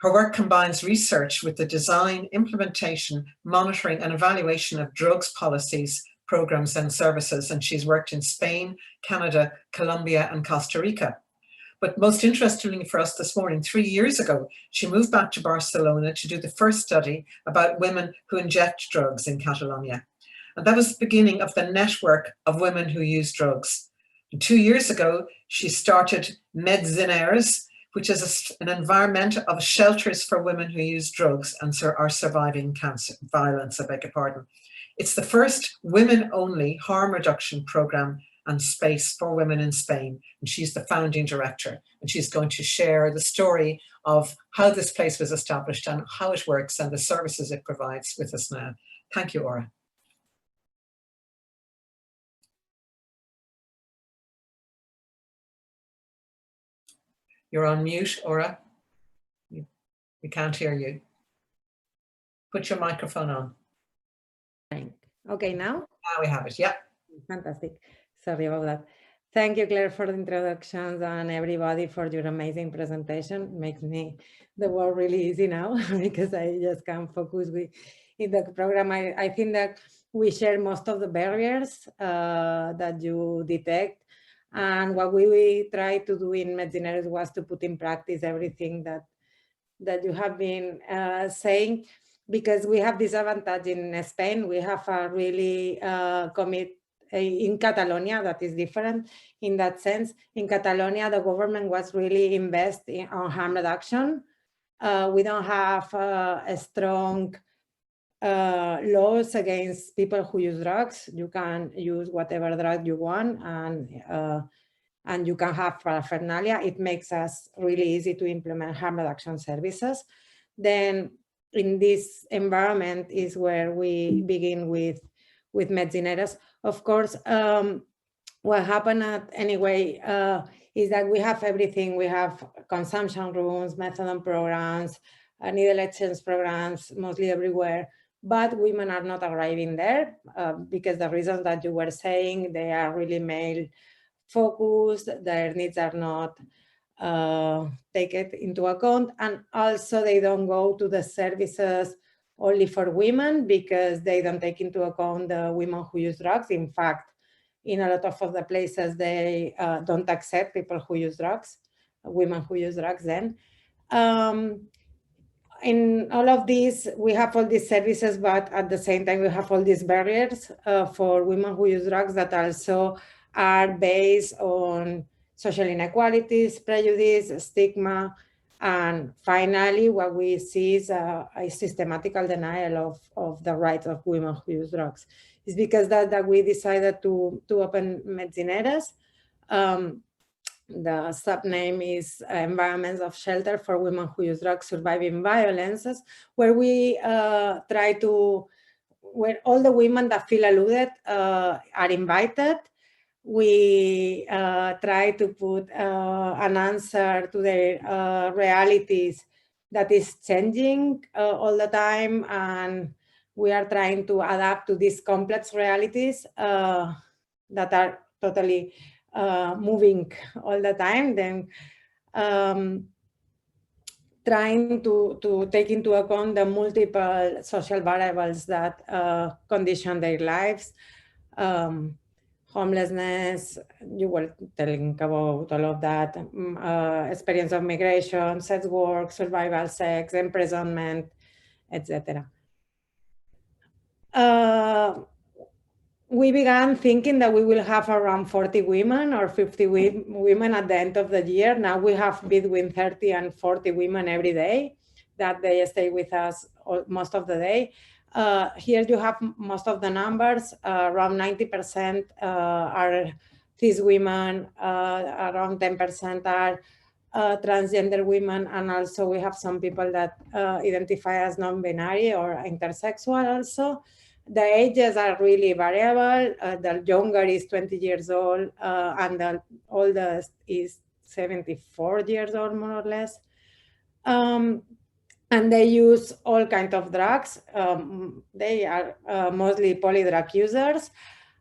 Her work combines research with the design, implementation, monitoring, and evaluation of drugs policies, programs, and services, and she's worked in Spain, Canada, Colombia, and Costa Rica. But most interestingly for us this morning, 3 years ago, she moved back to Barcelona to do the first study about women who inject drugs in Catalonia. And that was the beginning of the network of women who use drugs. And 2 years ago, she started Metzineres, which is an environment of shelters for women who use drugs and are surviving violence, I beg your pardon. It's the first women-only harm reduction program and space for women in Spain. And she's the founding director. And she's going to share the story of how this place was established and how it works and the services it provides with us now. Thank you, Ora. You're on mute, Ora. We can't hear you. Put your microphone on. Okay, now? Now we have it, yeah. Fantastic. Sorry about that. Thank you, Claire, for the introductions, and everybody for your amazing presentation. It makes me the work really easy now because I just can focus in the program. I think that we share most of the barriers that you detect. And what we try to do in Metzineres was to put in practice everything that you have been saying, because we have this advantage in Spain. We have a really commit in Catalonia that is different in that sense. In Catalonia, the government was really invested on harm reduction. We don't have a strong laws against people who use drugs. You can use whatever drug you want, and and you can have paraphernalia, it makes us really easy to implement harm reduction services. Then in this environment is where we begin with Metzineres. Of course, what happened anyway is that we have everything. We have consumption rooms, methadone programs, needle exchange programs, mostly everywhere. But women are not arriving there because the reasons that you were saying, they are really male focused, their needs are not taken into account, and also they don't go to the services only for women because they don't take into account the women who use drugs. In fact, in a lot of the places, they don't accept people who use drugs, women who use drugs then. In all of these, we have all these services, but at the same time, we have all these barriers for women who use drugs that also are based on social inequalities, prejudice, stigma, and finally, what we see is a systematical denial of the rights of women who use drugs. It's because that we decided to open Metzineres. The subname is Environments of Shelter for Women Who Use Drugs Surviving Violences, where we try to, where all the women that feel alluded are invited. We try to put an answer to their realities that is changing all the time, and we are trying to adapt to these complex realities that are totally moving all the time. Then trying to take into account the multiple social variables that condition their lives. Homelessness, you were telling about all of that, experience of migration, sex work, survival sex, imprisonment, etc. We began thinking that we will have around 40 women or 50 women at the end of the year. Now we have between 30 and 40 women every day that they stay with us most of the day. Here you have most of the numbers, around 90% are cis women, around 10% are transgender women, and also we have some people that identify as non-binary or intersexual also. The ages are really variable. The younger is 20 years old and the oldest is 74 years old, more or less. And they use all kinds of drugs. They are mostly polydrug users.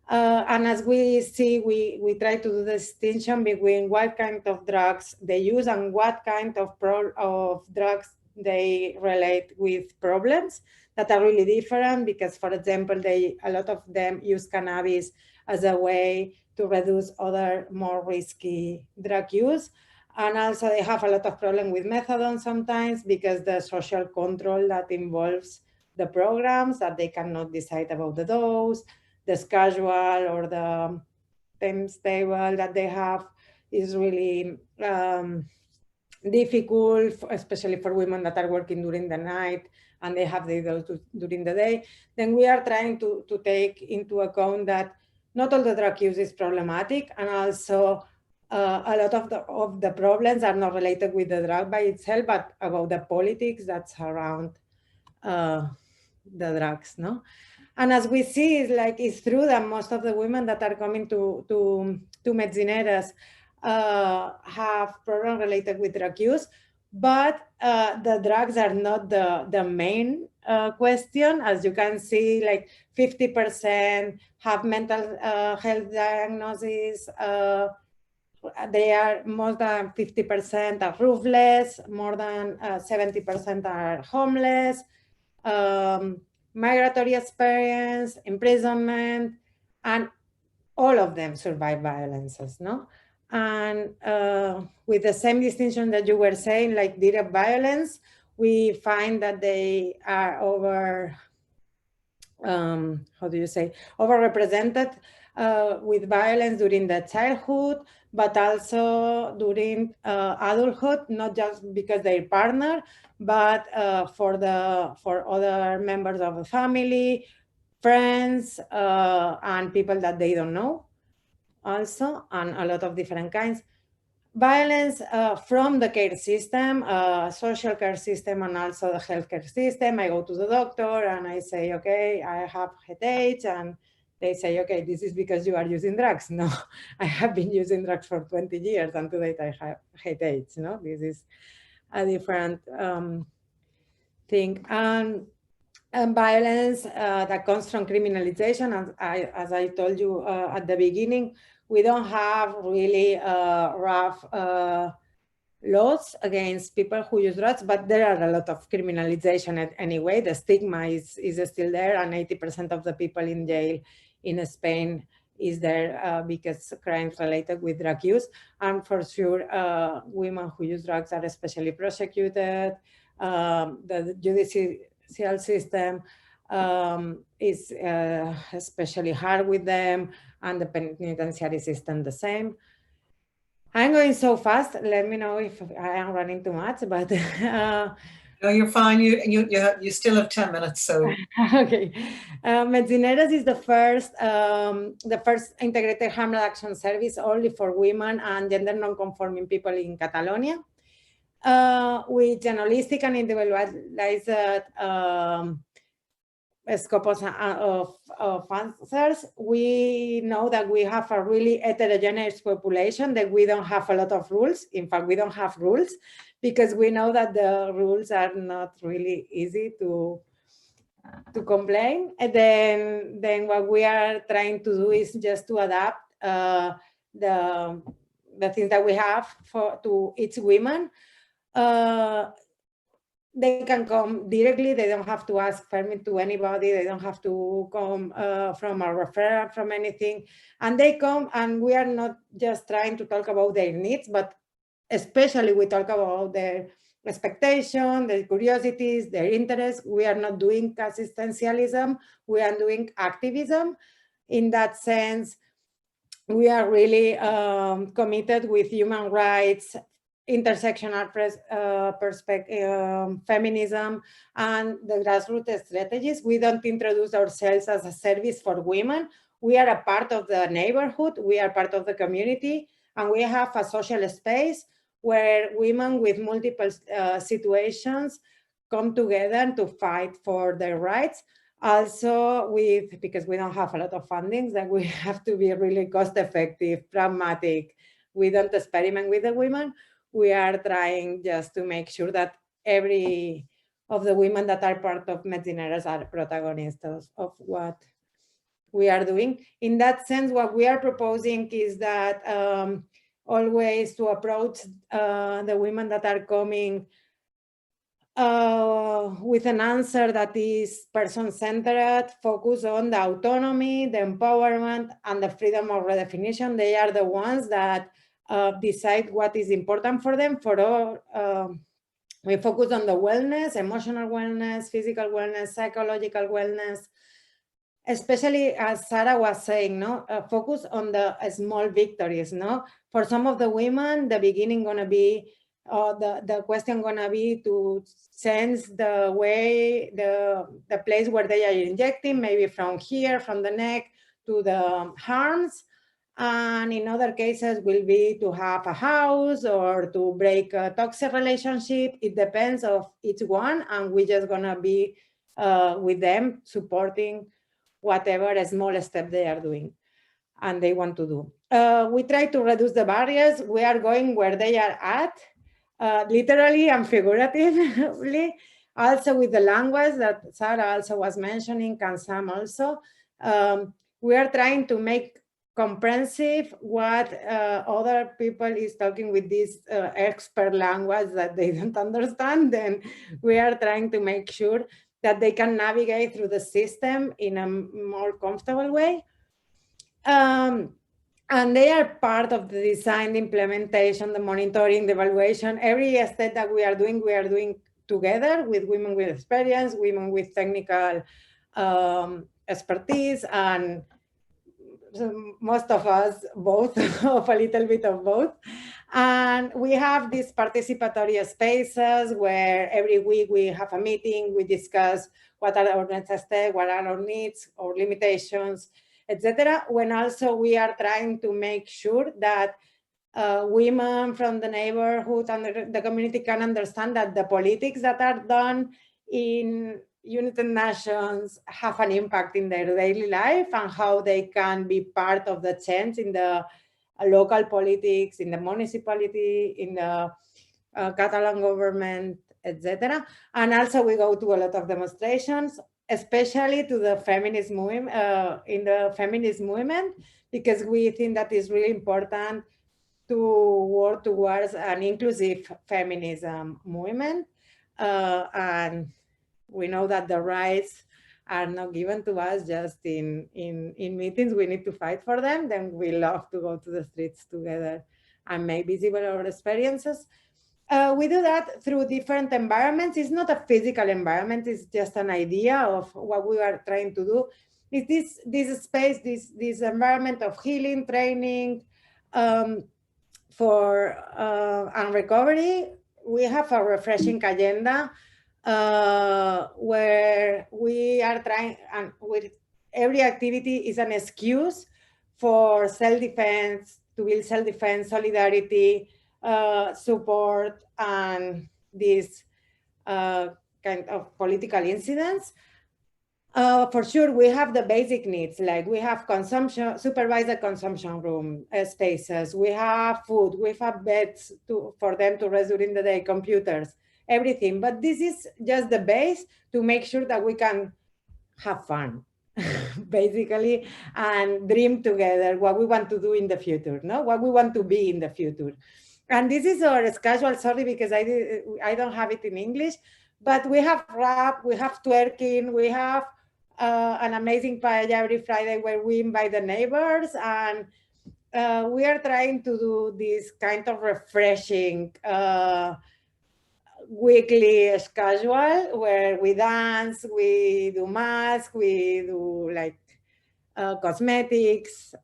And as we see, we try to do the distinction between what kind of drugs they use and what kind of drugs they relate with problems that are really different, because, for example, a lot of them use cannabis as a way to reduce other more risky drug use. And also they have a lot of problem with methadone sometimes because the social control that involves the programs, that they cannot decide about the dose, the schedule or the timetable that they have is really difficult, especially for women that are working during the night and they have the dose during the day. Then we are trying to take into account that not all the drug use is problematic, and also a lot of the problems are not related with the drug by itself, but about the politics that's around the drugs, no? And as we see, it's true that most of the women that are coming to Metzineres have problems related with drug use, but the drugs are not the main question. As you can see, 50% have mental health diagnoses. They are more than 50% are roofless, more than 70% are homeless, migratory experience, imprisonment, and all of them survive violences, no? And with the same distinction that you were saying, like direct violence, we find that they are overrepresented with violence during the childhood, but also during adulthood, not just because they're partner, but for other members of the family, friends, and people that they don't know. also, and a lot of different kinds. Violence from the care system, social care system, and also the healthcare system. I go to the doctor and I say, okay, I have headaches, and they say, okay, this is because you are using drugs. No, I have been using drugs for 20 years and today I have headaches. No, this is a different thing. And violence that comes from criminalization, as I told you at the beginning, we don't have really rough laws against people who use drugs, but there are a lot of criminalization anyway. The stigma is still there, and 80% of the people in jail in Spain is there because crimes related with drug use. And for sure, women who use drugs are especially prosecuted. The judicial system is especially hard with them, and the penitentiary system the same. I'm going so fast. Let me know if I am running too much, but no, you're fine. You still have 10 minutes. So okay. Metzineres is the first integrated harm reduction service only for women and gender non-conforming people in Catalonia, with an holistic and individualized scope of answers. We know that we have a really heterogeneous population, that we don't have a lot of rules. In fact, we don't have rules because we know that the rules are not really easy to complain. And then what we are trying to do is just to adapt the things that we have to each woman. They can come directly. They don't have to ask permit to anybody. They don't have to come from a referral from anything. And they come, and we are not just trying to talk about their needs, but especially we talk about their expectation, their curiosities, their interests. We are not doing assistantialism. We are doing activism. In that sense, we are really committed with human rights, intersectional perspective, feminism, and the grassroots strategies. We don't introduce ourselves as a service for women. We are a part of the neighborhood. We are part of the community, and we have a social space where women with multiple situations come together to fight for their rights. Also, because we don't have a lot of funding, then we have to be really cost effective, pragmatic. We don't experiment with the women. We are trying just to make sure that every of the women that are part of Metzineres are protagonists of what we are doing. In that sense, what we are proposing is that always to approach the women that are coming with an answer that is person-centered, focus on the autonomy, the empowerment, and the freedom of redefinition. They are the ones that decide what is important for them. For all, we focus on the wellness, emotional wellness, physical wellness, psychological wellness, especially as Sarah was saying, no, focus on the small victories. No, for some of the women, the beginning gonna be, the question gonna be to sense the way, the place where they are injecting, maybe from here, from the neck to the arms. And in other cases will be to have a house or to break a toxic relationship. It depends of each one, and we're just gonna be with them supporting whatever small step they are doing and they want to do. We try to reduce the barriers. We are going where they are at, literally and figuratively. Also with the language that Sarah also was mentioning, and Sam also. We are trying to make comprehensive what other people is talking with this expert language that they don't understand. Then we are trying to make sure that they can navigate through the system in a more comfortable way. And they are part of the design, the implementation, the monitoring, the evaluation. Every step that we are doing together with women with experience, women with technical expertise, and most of us both, of a little bit of both. And we have these participatory spaces where every week we have a meeting, we discuss what are our next steps, what are our needs or limitations, etc. When also we are trying to make sure that women from the neighborhood and the community can understand that the politics that are done in United Nations have an impact in their daily life and how they can be part of the change in the local politics, in the municipality, in the Catalan government, etc. And also we go to a lot of demonstrations, especially to the feminist movement, in the feminist movement, because we think that is really important to work towards an inclusive feminism movement. And we know that the rights are not given to us just in meetings. We need to fight for them. Then we love to go to the streets together and make visible our experiences. We do that through different environments. It's not a physical environment. It's just an idea of what we are trying to do. It's this space, this environment of healing, training, for and recovery. We have a refreshing agenda where we are trying, and with every activity is an excuse for self-defense, to build self-defense, solidarity, support, and these kind of political incidents. For sure, we have the basic needs, like we have consumption, supervised consumption room spaces, we have food, we have beds for them to rest during the day, computers, everything. But this is just the base to make sure that we can have fun, basically, and dream together what we want to do in the future, no? What we want to be in the future. And this is our schedule, sorry, because I don't have it in English, but we have rap, we have twerking, we have an amazing paella every Friday where we invite the neighbors, and we are trying to do this kind of refreshing weekly schedule where we dance, we do masks, we do like cosmetics,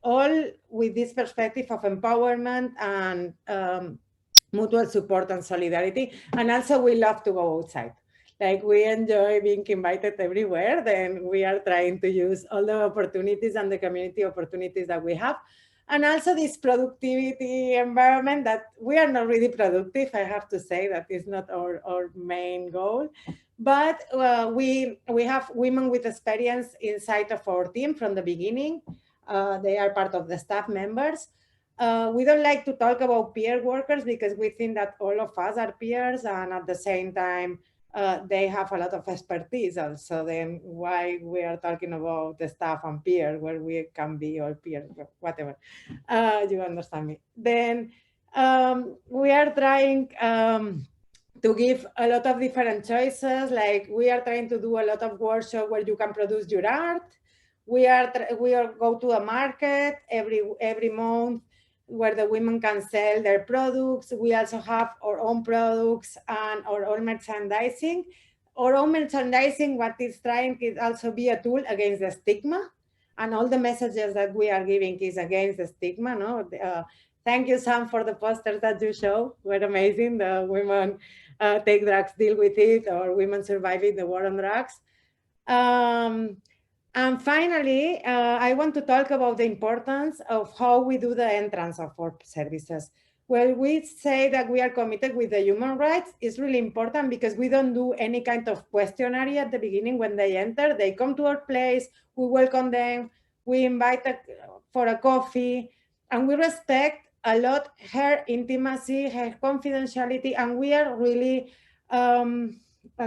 all with this perspective of empowerment and mutual support and solidarity. And also we love to go outside. Like we enjoy being invited everywhere. Then we are trying to use all the opportunities and the community opportunities that we have. And also this productivity environment that we are not really productive. I have to say that is not our main goal. But we have women with experience inside of our team from the beginning. They are part of the staff members. We don't like to talk about peer workers because we think that all of us are peers, and at the same time, they have a lot of expertise also. Then why we are talking about the staff and peer where we can be all peers, whatever. You understand me. Then we are trying to give a lot of different choices. Like we are trying to do a lot of workshops where you can produce your art. We go to a market every month where the women can sell their products. We also have our own products and our own merchandising. Our own merchandising, what it's trying is also be a tool against the stigma, and all the messages that we are giving is against the stigma. No, thank you, Sam, for the posters that you show. Were amazing. The women take drugs, deal with it, or women surviving the war on drugs. And finally, I want to talk about the importance of how we do the entrance of our services. When we say that we are committed with the human rights, it's really important because we don't do any kind of questionnaire at the beginning when they enter. They come to our place, we welcome them, we invite for a coffee, and we respect a lot her intimacy, her confidentiality, and we are really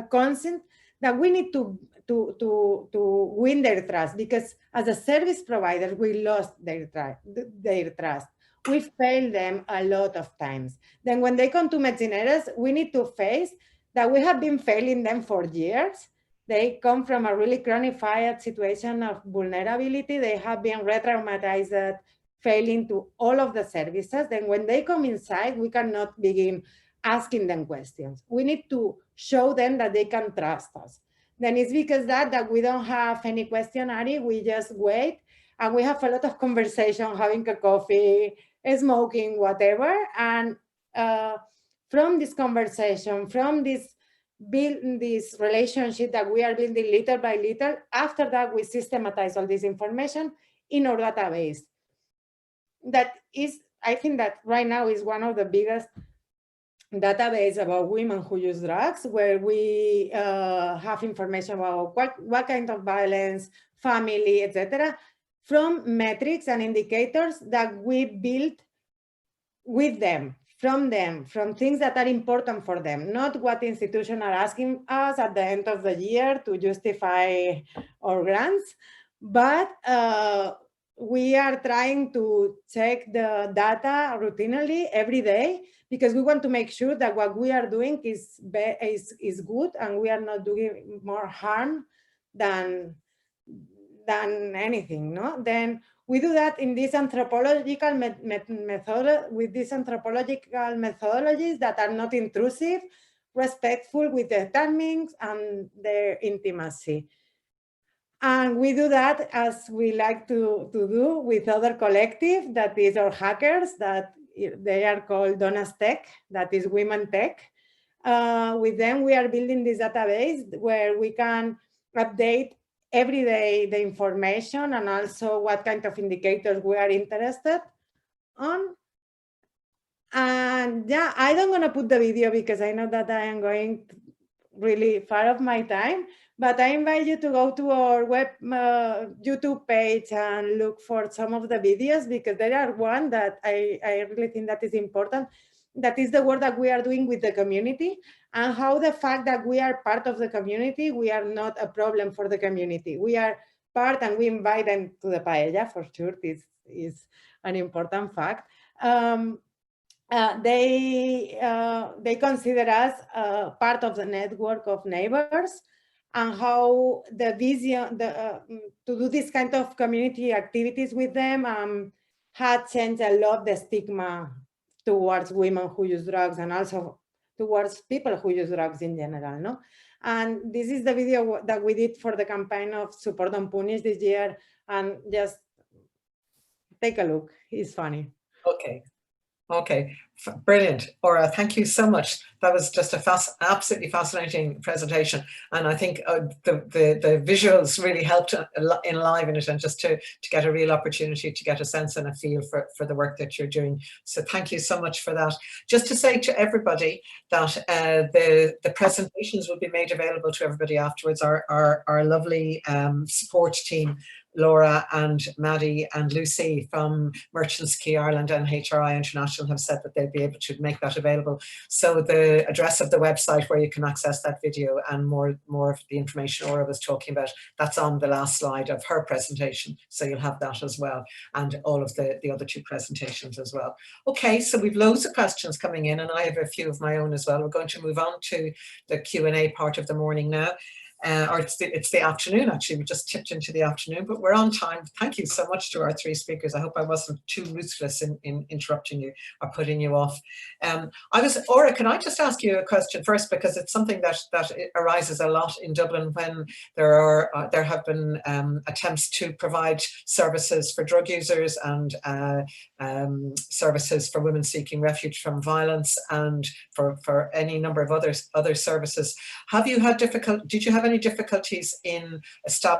conscious that we need to win their trust, because as a service provider, we lost their trust. We failed them a lot of times. Then when they come to Metzineres, we need to face that we have been failing them for years. They come from a really chronic situation of vulnerability. They have been re-traumatized, failing to all of the services. Then when they come inside, we cannot begin asking them questions. We need to show them that they can trust us. Then it's because that we don't have any questionnaire, we just wait, and we have a lot of conversation, having a coffee, smoking, whatever. And from this conversation, from this build this relationship that we are building little by little. After that, we systematize all this information in our database. That is, I think that right now is one of the biggest database about women who use drugs, where we have information about what kind of violence, family, etc., from metrics and indicators that we build with them, from things that are important for them, not what institutions are asking us at the end of the year to justify our grants, but we are trying to check the data routinely every day, because we want to make sure that what we are doing is good and we are not doing more harm than anything, no? Then we do that in this anthropological with these anthropological methodologies that are not intrusive, respectful with their timings and their intimacy. And we do that, as we like to do, with other collective, that is our hackers, that they are called Donna's Tech, that is Women Tech. With them, we are building this database where we can update every day the information and also what kind of indicators we are interested on. And yeah, I don't want to put the video because I know that I am going really far off my time, but I invite you to go to our web YouTube page and look for some of the videos, because there are one that I really think that is important. That is the work that we are doing with the community, and how the fact that we are part of the community, we are not a problem for the community. We are part, and we invite them to the paella for sure. This is an important fact. They consider us part of the network of neighbors, and how the vision to do this kind of community activities with them had changed a lot the stigma towards women who use drugs, and also towards people who use drugs in general, no? And this is the video that we did for the campaign of Support Don't Punish this year, and just take a look, it's funny. Okay, brilliant. Ora, thank you so much. That was just a absolutely fascinating presentation. And I think the visuals really helped enliven it, and just to get a real opportunity to get a sense and a feel for the work that you're doing. So thank you so much for that. Just to say to everybody that the presentations will be made available to everybody afterwards. Our lovely support team, Laura and Maddie and Lucy from Merchants Key Ireland and HRI International, have said that they'd be able to make that available. So the address of the website where you can access that video and more of the information Ora was talking about, that's on the last slide of her presentation. So you'll have that as well, and all of the other two presentations as well. Okay, so we've loads of questions coming in, and I have a few of my own as well. We're going to move on to the Q&A part of the morning now. Or it's the afternoon, actually. We just tipped into the afternoon, but we're on time. Thank you so much to our three speakers. I hope I wasn't too ruthless in interrupting you or putting you off. Ora, can I just ask you a question first, because it's something that arises a lot in Dublin when there have been attempts to provide services for drug users and services for women seeking refuge from violence, and for any number of other services. Did you have any difficulties in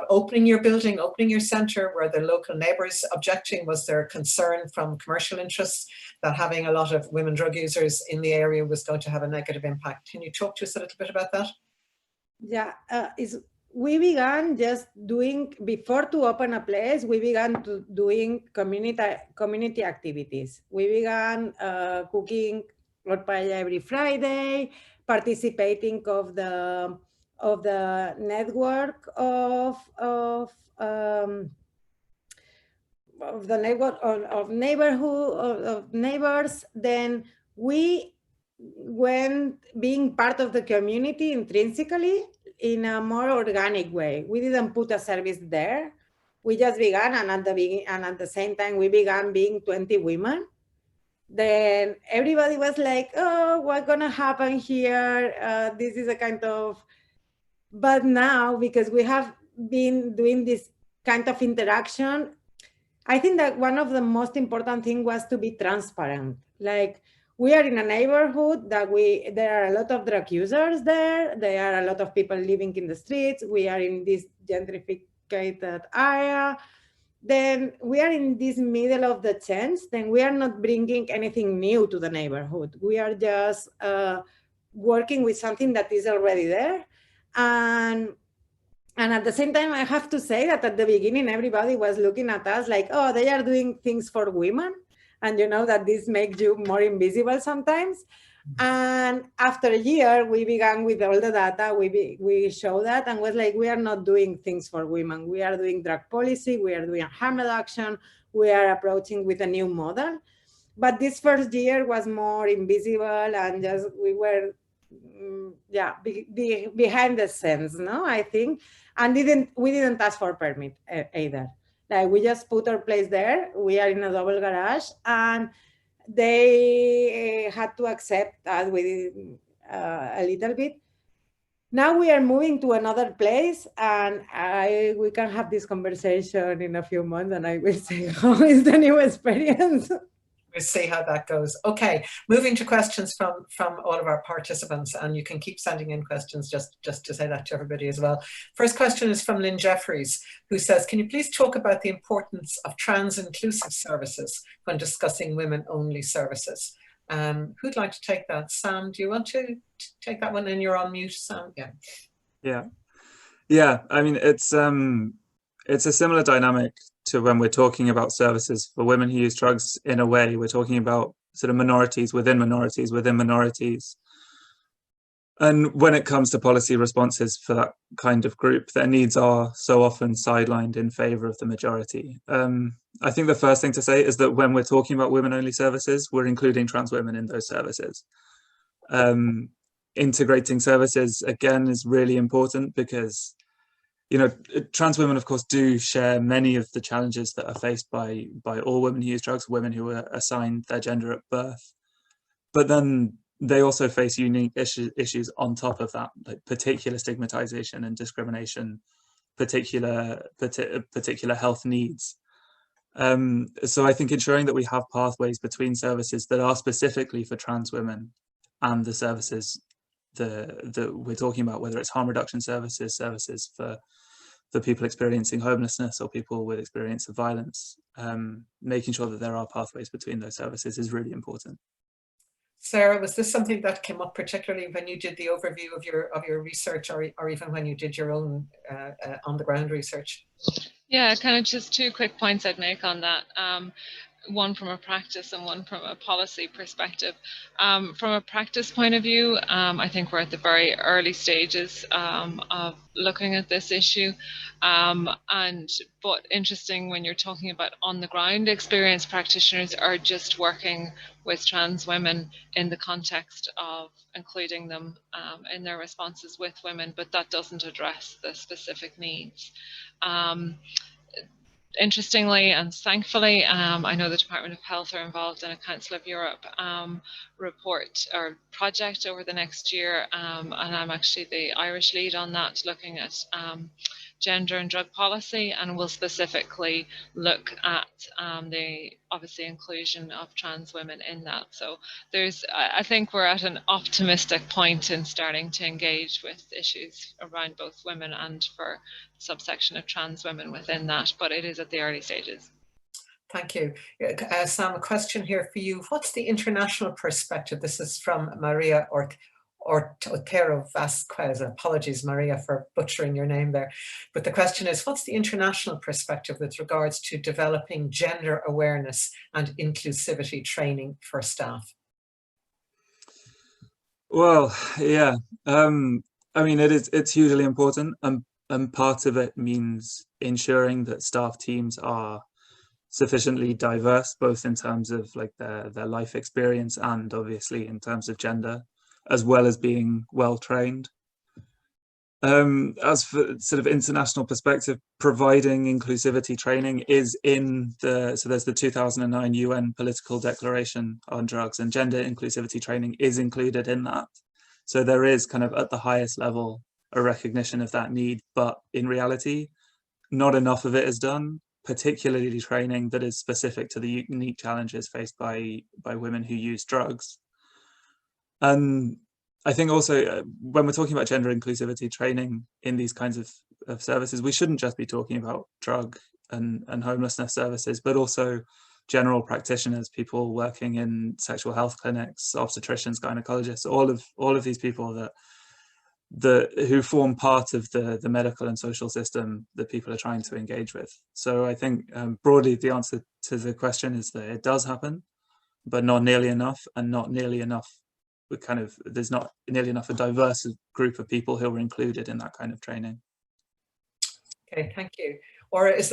opening your building, opening your centre? Were the local neighbours objecting? Was there concern from commercial interests that having a lot of women drug users in the area was going to have a negative impact? Can you talk to us a little bit about that? Yeah, we began just doing, before to open a place, we began doing community activities. We began cooking Lord Paella every Friday, participating of the network of neighbors. Then we went being part of the community intrinsically in a more organic way. We didn't put a service there. We just began, and at the same time we began being 20 women. Then everybody was like, oh, what's gonna happen here? This is a kind of, but now, because we have been doing this kind of interaction, I think that one of the most important things was to be transparent. Like, we are in a neighborhood that there are a lot of drug users there. There are a lot of people living in the streets. We are in this gentrified area. Then we are in this middle of the change. Then we are not bringing anything new to the neighborhood. We are just working with something that is already there. And at the same time, I have to say that at the beginning, everybody was looking at us like, oh, they are doing things for women. And you know that this makes you more invisible sometimes. And after a year, we began with all the data, we show that, and was like, we are not doing things for women. We are doing drug policy, we are doing harm reduction, we are approaching with a new model. But this first year was more invisible, and just we were, behind the scenes, no, I think. And we didn't ask for permit either. Like, we just put our place there. We are in a double garage, and they had to accept us with a little bit. Now we are moving to another place, and we can have this conversation in a few months, and I will say how is the new experience. We'll see how that goes. Okay, moving to questions from all of our participants, and you can keep sending in questions just to say that to everybody as well. First question is from Lynn Jeffries, who says, can you please talk about the importance of trans-inclusive services when discussing women-only services? Who'd like to take that? Sam, do you want to take that one? And you're on mute, Sam. Yeah. I mean, it's a similar dynamic to when we're talking about services for women who use drugs. In a way, we're talking about sort of minorities within minorities within minorities. And when it comes to policy responses for that kind of group, their needs are so often sidelined in favor of the majority. I think the first thing to say is that when we're talking about women-only services, we're including trans women in those services. Integrating services, again, is really important because, you know, trans women, of course, do share many of the challenges that are faced by all women who use drugs, women who are assigned their gender at birth. But then they also face unique issues on top of that, like particular stigmatization and discrimination, particular health needs. So I think ensuring that we have pathways between services that are specifically for trans women and the services that we're talking about, whether it's harm reduction services for people experiencing homelessness or people with experience of violence, making sure that there are pathways between those services is really important. Sarah, was this something that came up particularly when you did the overview of your research, or even when you did your own on the ground research? Yeah, kind of just two quick points I'd make on that. One from a practice and one from a policy perspective. From a practice point of view, I think we're at the very early stages of looking at this issue. But interesting, when you're talking about on the ground experience, practitioners are just working with trans women in the context of including them in their responses with women, but that doesn't address the specific needs. Interestingly and thankfully, I know the Department of Health are involved in a Council of Europe report or project over the next year, and I'm actually the Irish lead on that, looking at gender and drug policy, and will specifically look at the obviously inclusion of trans women in that. So I think we're at an optimistic point in starting to engage with issues around both women and for subsection of trans women within that, but it is at the early stages. Thank you. Sam, a question here for you. What's the international perspective? This is from Maria Otero Vasquez. Apologies, Maria, for butchering your name there. But the question is, what's the international perspective with regards to developing gender awareness and inclusivity training for staff? Well, yeah. I mean, it's hugely important, and part of it means ensuring that staff teams are sufficiently diverse, both in terms of like their life experience and obviously in terms of gender, as well as being well trained. As for sort of international perspective, providing inclusivity training is in so there's the 2009 UN Political Declaration on Drugs, and gender inclusivity training is included in that. So there is kind of at the highest level a recognition of that need, but in reality, not enough of it is done, particularly training that is specific to the unique challenges faced by women who use drugs. And I think also when we're talking about gender inclusivity training in these kinds of services, we shouldn't just be talking about drug and homelessness services, but also general practitioners, people working in sexual health clinics, obstetricians, gynecologists, all of these people who form part of the medical and social system that people are trying to engage with. So I think broadly the answer to the question is that it does happen, but not nearly enough, and not nearly enough. There's not nearly enough a diverse group of people who are included in that kind of training. Okay, thank you. Or is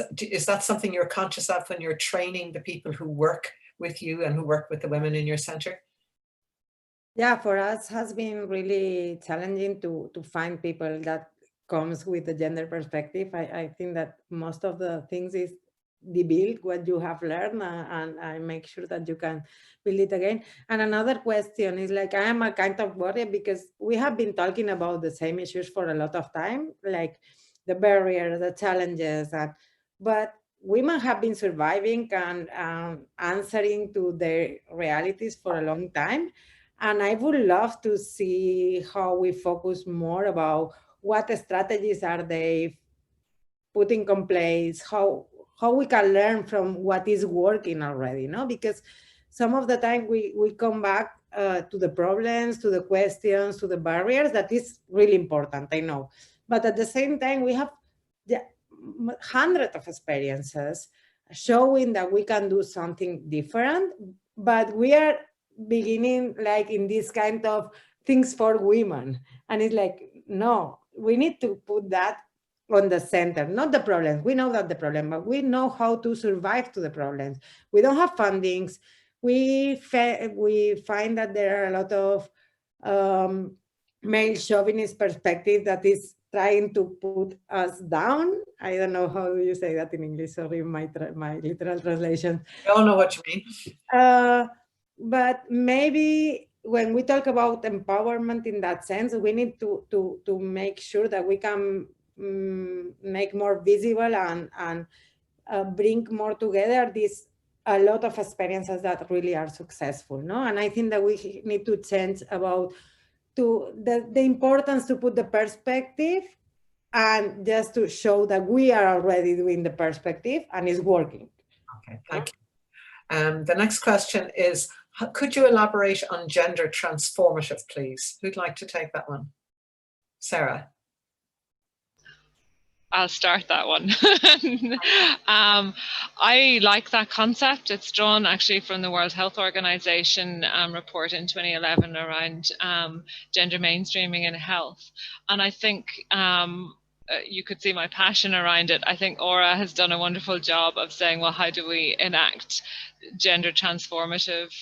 that something you're conscious of when you're training the people who work with you and who work with the women in your centre? Yeah, for us has been really challenging to find people that comes with a gender perspective. I think that most of the things is rebuild what you have learned and I make sure that you can build it again. And another question is like, I am a kind of worried because we have been talking about the same issues for a lot of time, like the barriers, the challenges, but women have been surviving and answering to their realities for a long time. And I would love to see how we focus more about what strategies are they putting in place, how we can learn from what is working already, no? Because some of the time we come back to the problems, to the questions, to the barriers. That is really important, I know. But at the same time, we have hundreds of experiences showing that we can do something different, but we are beginning like in this kind of things for women. And it's like, no, we need to put that on the center, not the problems. We know that the problem, but we know how to survive to the problems. We don't have fundings. We find that there are a lot of male chauvinist perspective that is trying to put us down. I don't know how you say that in English. Sorry, my literal translation. I don't know what you mean. But maybe when we talk about empowerment in that sense, we need to make sure that we can make more visible and bring more together a lot of experiences that really are successful, no? And I think that we need to change about the importance to put the perspective and just to show that we are already doing the perspective and it's working. Okay, thank you. The next question is, could you elaborate on gender transformative, please? Who'd like to take that one? Sarah. I'll start that one. I like that concept. It's drawn actually from the World Health Organization report in 2011 around gender mainstreaming in health. And I think you could see my passion around it. I think Aura has done a wonderful job of saying, well, how do we enact gender transformative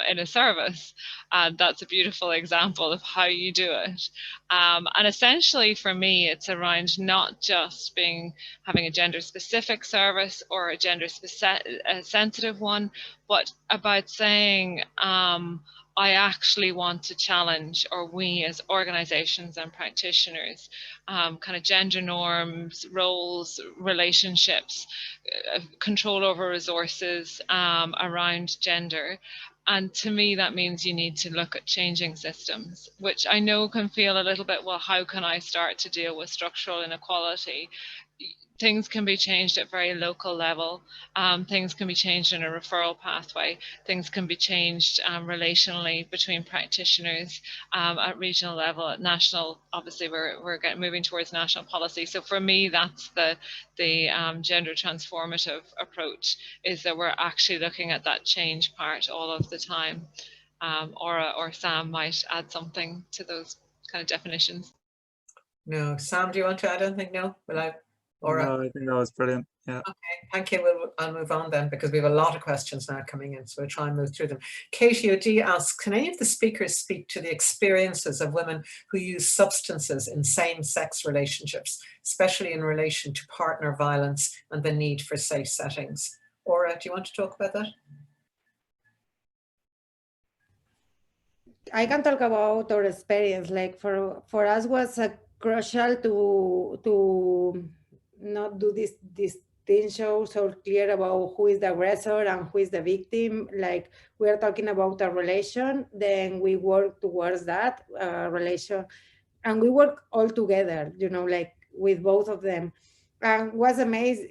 in a service? And that's a beautiful example of how you do it. And essentially for me, it's around not just having a gender specific service or a gender sensitive one, but about saying, I actually want to challenge, or we as organizations and practitioners, kind of gender norms, roles, relationships, control over resources around gender. And to me, that means you need to look at changing systems, which I know can feel a little bit, well, how can I start to deal with structural inequality? Things can be changed at very local level. Things can be changed in a referral pathway. Things can be changed relationally between practitioners at regional level, at national. Obviously, we're moving towards national policy. So for me, that's the gender transformative approach, is that we're actually looking at that change part all of the time. Or Sam might add something to those kind of definitions. No, Sam, do you want to add anything? No, No, I think that was brilliant. Yeah. Okay, thank you. I'll move on then, because we have a lot of questions now coming in, so we'll try and move through them. Katie O'D asks, can any of the speakers speak to the experiences of women who use substances in same-sex relationships, especially in relation to partner violence and the need for safe settings? Aura, do you want to talk about that? I can talk about our experience. Like for us was crucial to not do these didn't show so clear about who is the aggressor and who is the victim. Like we are talking about a relation, then we work towards that relation, and we work all together, you know, like with both of them. And was amazed,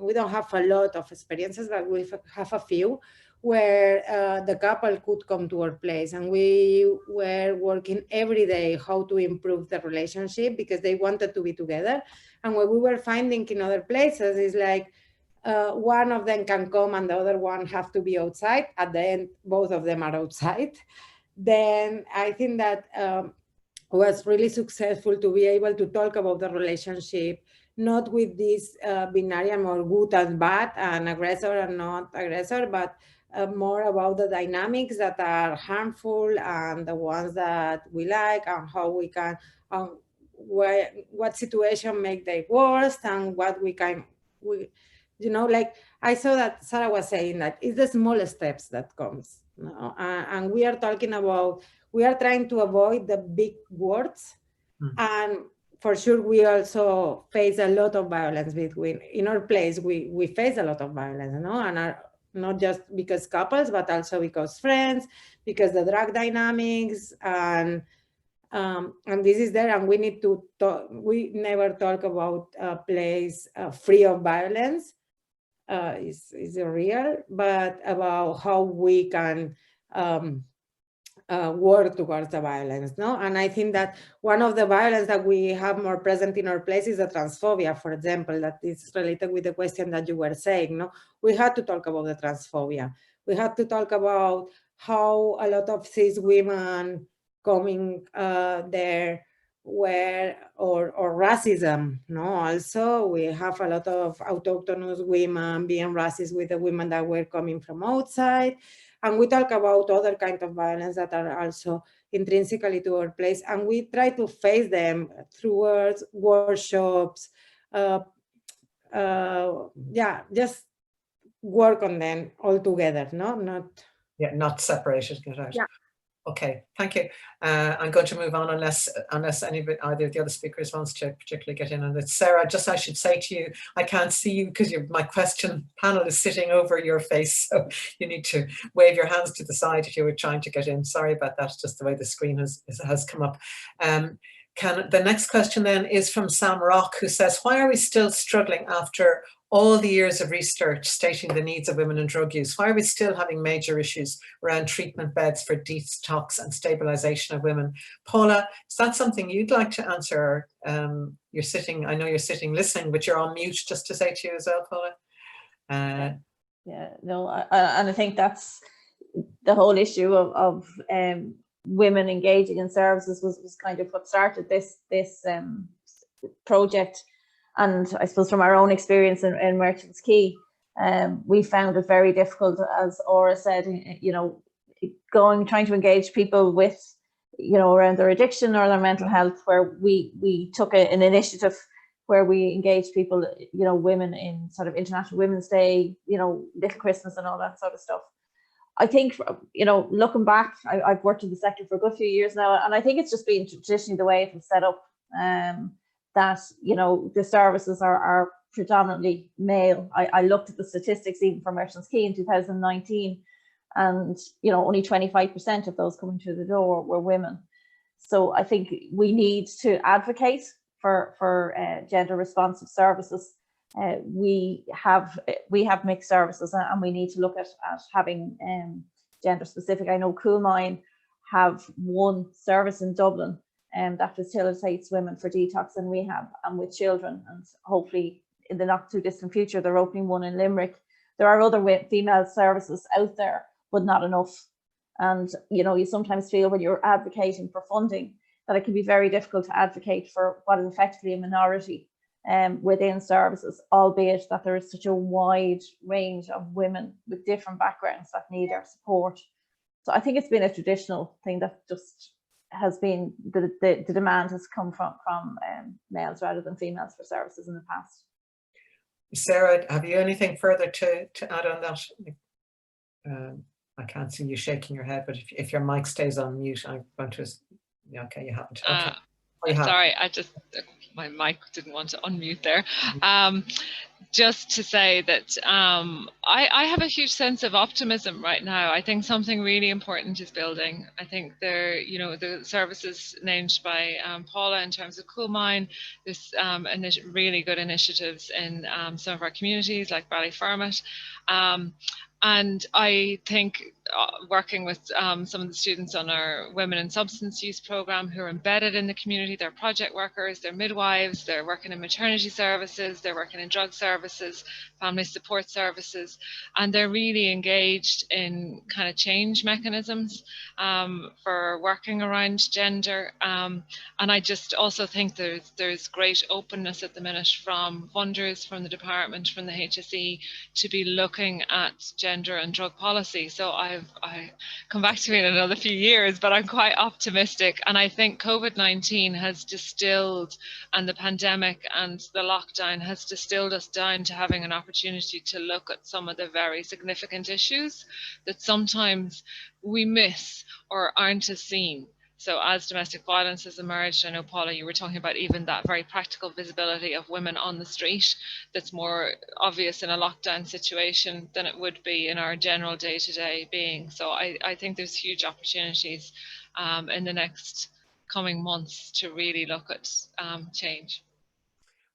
we don't have a lot of experiences, but we have a few where the couple could come to our place, and we were working every day how to improve the relationship because they wanted to be together. And what we were finding in other places is like one of them can come and the other one have to be outside. At the end, both of them are outside. Then I think that was really successful to be able to talk about the relationship, not with this binarium or good and bad and aggressor and not aggressor, but more about the dynamics that are harmful and the ones that we like, and how we can, what situation make them worse, and what we can, you know, like I saw that Sarah was saying that it's the small steps that comes, you know? And we are talking about, we are trying to avoid the big words. And for sure, we also face a lot of violence between, in our place, we face a lot of violence, you know, and are not just because couples, but also because friends, because the drug dynamics, and this is there, and we need to talk. We never talk about a place free of violence, is real, but about how we can work towards the violence, no? And I think that one of the violence that we have more present in our place is the transphobia, for example, that is related with the question that you were saying, no? We had to talk about the transphobia. We had to talk about how a lot of cis women coming there were, or racism, no? Also, we have a lot of autochthonous women being racist with the women that were coming from outside. And we talk about other kinds of violence that are also intrinsically to our place. And we try to face them through workshops. Yeah, just work on them all together, no? Not separated. Get out. Yeah. Okay, thank you. I'm going to move on unless anybody, either of the other speakers wants to particularly get in on it. Sarah, just I should say to you, I can't see you because my question panel is sitting over your face, so you need to wave your hands to the side if you were trying to get in. Sorry about that, just the way the screen has come up. The next question then is from Sam Rock, who says, why are we still struggling after all the years of research stating the needs of women in drug use? Why are we still having major issues around treatment beds for detox and stabilization of women? Paula, is that something you'd like to answer? You're sitting, I know you're sitting listening, but you're on mute, just to say to you as well, Paula. Yeah, no, and I think that's the whole issue of women engaging in services was kind of what started this project. And I suppose from our own experience in Merchants Quay, we found it very difficult, as Aura said, you know, trying to engage people with, you know, around their addiction or their mental health, where we took an initiative where we engaged people, you know, women in sort of International Women's Day, you know, Little Christmas and all that sort of stuff. I think, you know, looking back, I've worked in the sector for a good few years now, and I think it's just been traditionally the way it was set up. That, you know, the services are predominantly male. I looked at the statistics even for Merchants Quay in 2019, and, you know, only 25% of those coming through the door were women. So I think we need to advocate for gender responsive services. We have mixed services, and we need to look at having gender specific. I know Coolmine have one service in Dublin that facilitates women for detox and rehab and with children, and hopefully in the not too distant future they're opening one in Limerick. There are other female services out there, but not enough. And, you know, you sometimes feel when you're advocating for funding that it can be very difficult to advocate for what is effectively a minority within services, albeit that there is such a wide range of women with different backgrounds that need our support. So I think it's been a traditional thing that just has been, the demand has come from males rather than females for services in the past. Sarah, have you anything further to add on that? I can't see you shaking your head, but if your mic stays on mute, I'm going to, yeah, okay, you haven't. Okay. Sorry, my mic didn't want to unmute there. Just to say that I have a huge sense of optimism right now. I think something really important is building. I think the services named by Paula in terms of coal mine, there's really good initiatives in some of our communities like Ballyfermot. And I think working with some of the students on our Women in Substance Use program who are embedded in the community, they're project workers, they're midwives, they're working in maternity services, they're working in drug services, family support services, and they're really engaged in kind of change mechanisms for working around gender. And I just also think there's great openness at the minute from funders, from the department, from the HSE to be looking at gender and drug policy. So I come back to me in another few years, but I'm quite optimistic. And I think COVID-19 has distilled, and the pandemic and the lockdown has distilled us down to having an opportunity to look at some of the very significant issues that sometimes we miss or aren't as seen. So as domestic violence has emerged, I know, Paula, you were talking about even that very practical visibility of women on the street that's more obvious in a lockdown situation than it would be in our general day-to-day being. So I think there's huge opportunities in the next coming months to really look at change.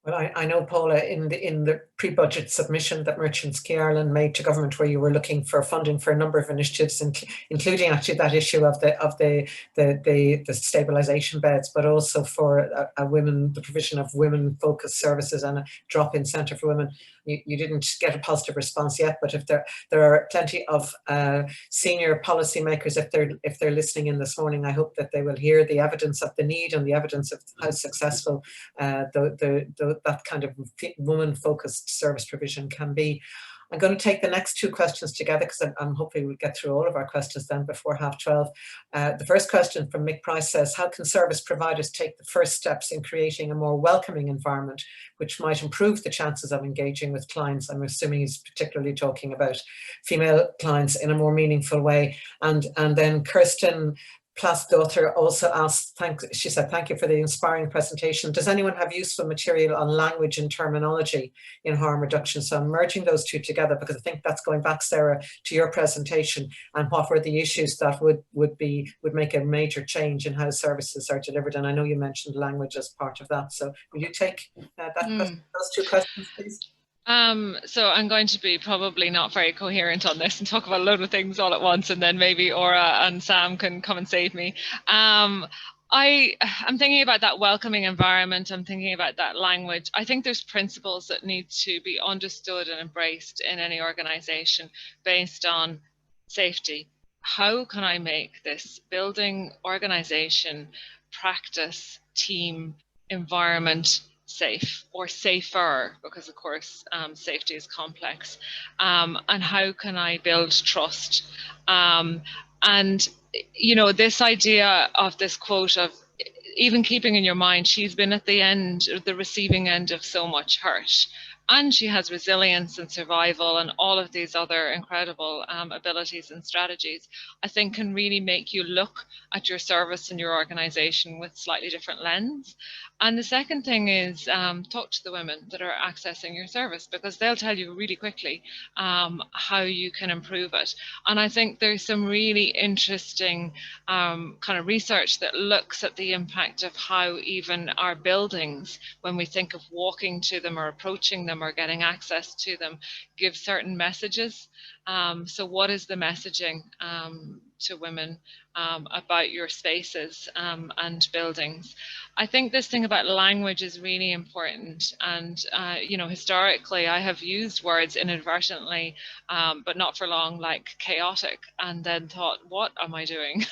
Well, I know, Paula, in the pre-budget submission that Merchants Key Ireland made to government, where you were looking for funding for a number of initiatives, including actually that issue of the stabilisation beds, but also for the provision of women-focused services and a drop-in centre for women. You didn't get a positive response yet, but if there are plenty of senior policymakers, if they're listening in this morning, I hope that they will hear the evidence of the need and the evidence of how successful that kind of woman-focused service provision can be. I'm going to take the next two questions together because I'm hoping we'll get through all of our questions then before 12:30. The first question from Mick Price says, how can service providers take the first steps in creating a more welcoming environment which might improve the chances of engaging with clients? I'm assuming he's particularly talking about female clients in a more meaningful way. And then Kirsten Plas-Daughter also asked, she said, thank you for the inspiring presentation. Does anyone have useful material on language and terminology in harm reduction? So I'm merging those two together because I think that's going back, Sarah, to your presentation and what were the issues that would make a major change in how services are delivered. And I know you mentioned language as part of that. So will you take those two questions, please? So I'm going to be probably not very coherent on this and talk about a load of things all at once, and then maybe Ora and Sam can come and save me. I'm thinking about that welcoming environment. I'm thinking about that language. I think there's principles that need to be understood and embraced in any organization based on safety. How can I make this building, organization, practice, team, environment safe or safer, because of course safety is complex, and how can I build trust? And you know, this idea of this quote of even keeping in your mind, she's been at the end, the receiving end of so much hurt, and she has resilience and survival and all of these other incredible abilities and strategies, I think can really make you look at your service and your organization with slightly different lens. And the second thing is talk to the women that are accessing your service, because they'll tell you really quickly how you can improve it. And I think there's some really interesting kind of research that looks at the impact of how even our buildings, when we think of walking to them or approaching them or getting access to them, give certain messages. So what is the messaging to women about your spaces and buildings? I think this thing about language is really important. And, you know, historically, I have used words inadvertently, but not for long, like chaotic, and then thought, what am I doing?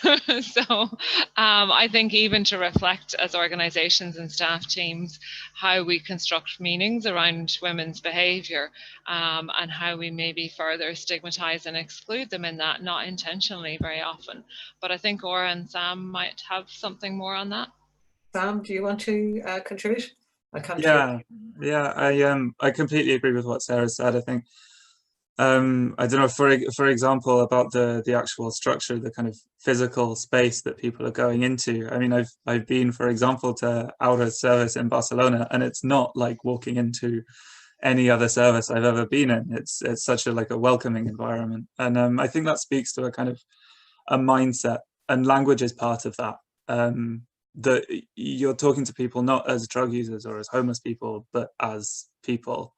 So I think even to reflect as organizations and staff teams, how we construct meanings around women's behavior and how we maybe further stigmatize and exclude them in that, not intentionally very often. But I think Ora and Sam might have something more on that. Sam, do you want to contribute? I completely agree with what Sarah said. I think I don't know, for example, about the actual structure, the kind of physical space that people are going into. I mean, I've been, for example, to Aura service in Barcelona, and it's not like walking into any other service I've ever been in. It's such a like a welcoming environment, and I think that speaks to a kind of a mindset, and language is part of that. That you're talking to people not as drug users or as homeless people, but as people.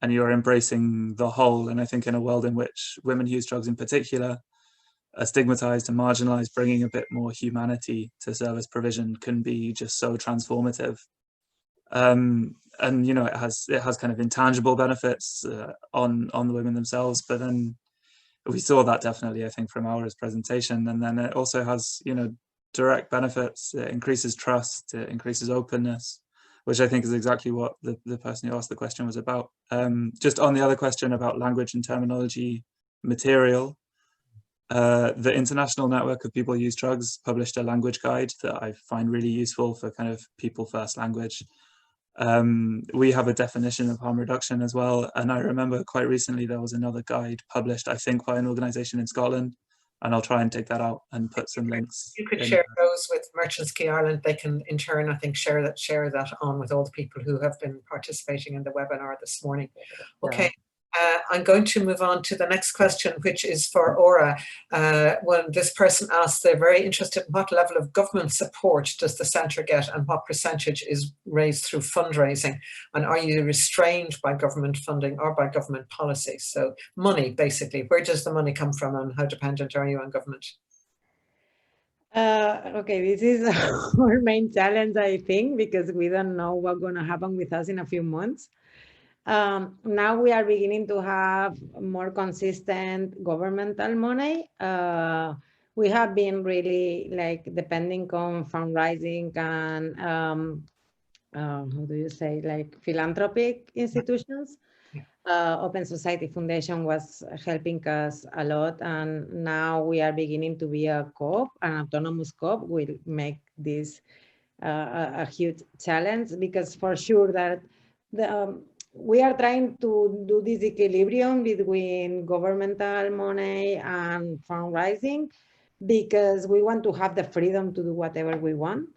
And you're embracing the whole. And I think in a world in which women who use drugs in particular are stigmatized and marginalized, bringing a bit more humanity to service provision can be just so transformative. And you know, it has kind of intangible benefits on the women themselves, but then we saw that definitely, I think, from Aura's presentation. And then it also has, you know, direct benefits. It increases trust, it increases openness, which I think is exactly what the person who asked the question was about. Just on the other question about language and terminology material, the International Network of People Who Use Drugs published a language guide that I find really useful for kind of people first language. We have a definition of harm reduction as well. And I remember quite recently there was another guide published, I think, by an organization in Scotland. And I'll try and take that out and put some links. You could share those with Merchants Key Ireland. They can in turn, I think, share that on with all the people who have been participating in the webinar this morning. Okay. I'm going to move on to the next question, which is for Aura. When this person asks, they're very interested in what level of government support does the centre get and what percentage is raised through fundraising? And are you restrained by government funding or by government policy? So money, basically, where does the money come from and how dependent are you on government? Okay, this is our main challenge, I think, because we don't know what's going to happen with us in a few months. Now we are beginning to have more consistent governmental money. We have been really like depending on fundraising and how do you say, like philanthropic institutions. Open Society Foundation was helping us a lot, and now we are beginning to be a co-op, an autonomous co-op will make this a huge challenge, because for sure that we are trying to do this equilibrium between governmental money and fundraising, because we want to have the freedom to do whatever we want.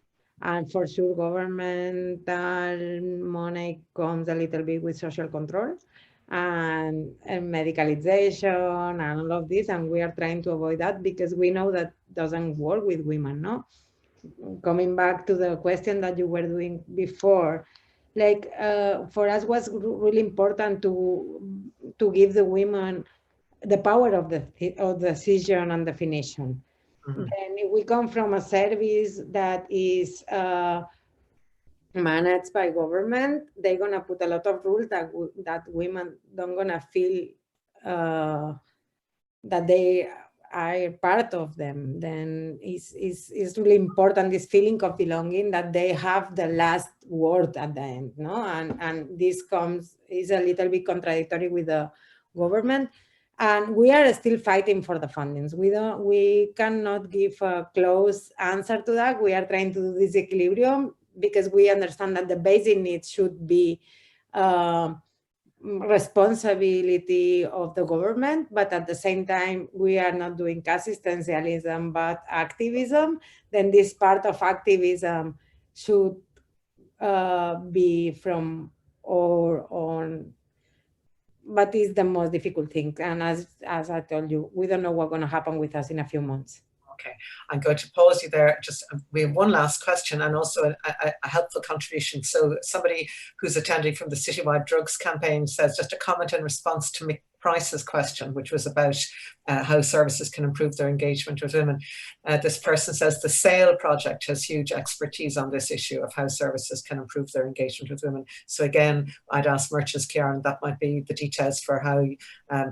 And for sure, governmental money comes a little bit with social control and medicalization and all of this. And we are trying to avoid that because we know that doesn't work with women, no? Coming back to the question that you were doing before, like for us was really important to give the women the power of the decision and definition. Mm-hmm. Then if we come from a service that is managed by government, they're gonna put a lot of rules that women don't gonna feel that they are part of them. Then it's really important, this feeling of belonging, that they have the last word at the end, no? And this is a little bit contradictory with the government. And we are still fighting for the fundings. We cannot give a close answer to that. We are trying to do this equilibrium because we understand that the basic needs should be responsibility of the government, but at the same time, we are not doing assistantialism, but activism. Then this part of activism should be from or on, but it's the most difficult thing. And as I told you, we don't know what's going to happen with us in a few months. Okay, I'm going to pause you there. Just we have one last question and also a helpful contribution. So somebody who's attending from the Citywide Drugs Campaign says, just a comment in response to Mick Price's question, which was about how services can improve their engagement with women. This person says the SAIL project has huge expertise on this issue of how services can improve their engagement with women. So again, I'd ask Merchants Key Ireland, that might be the details for how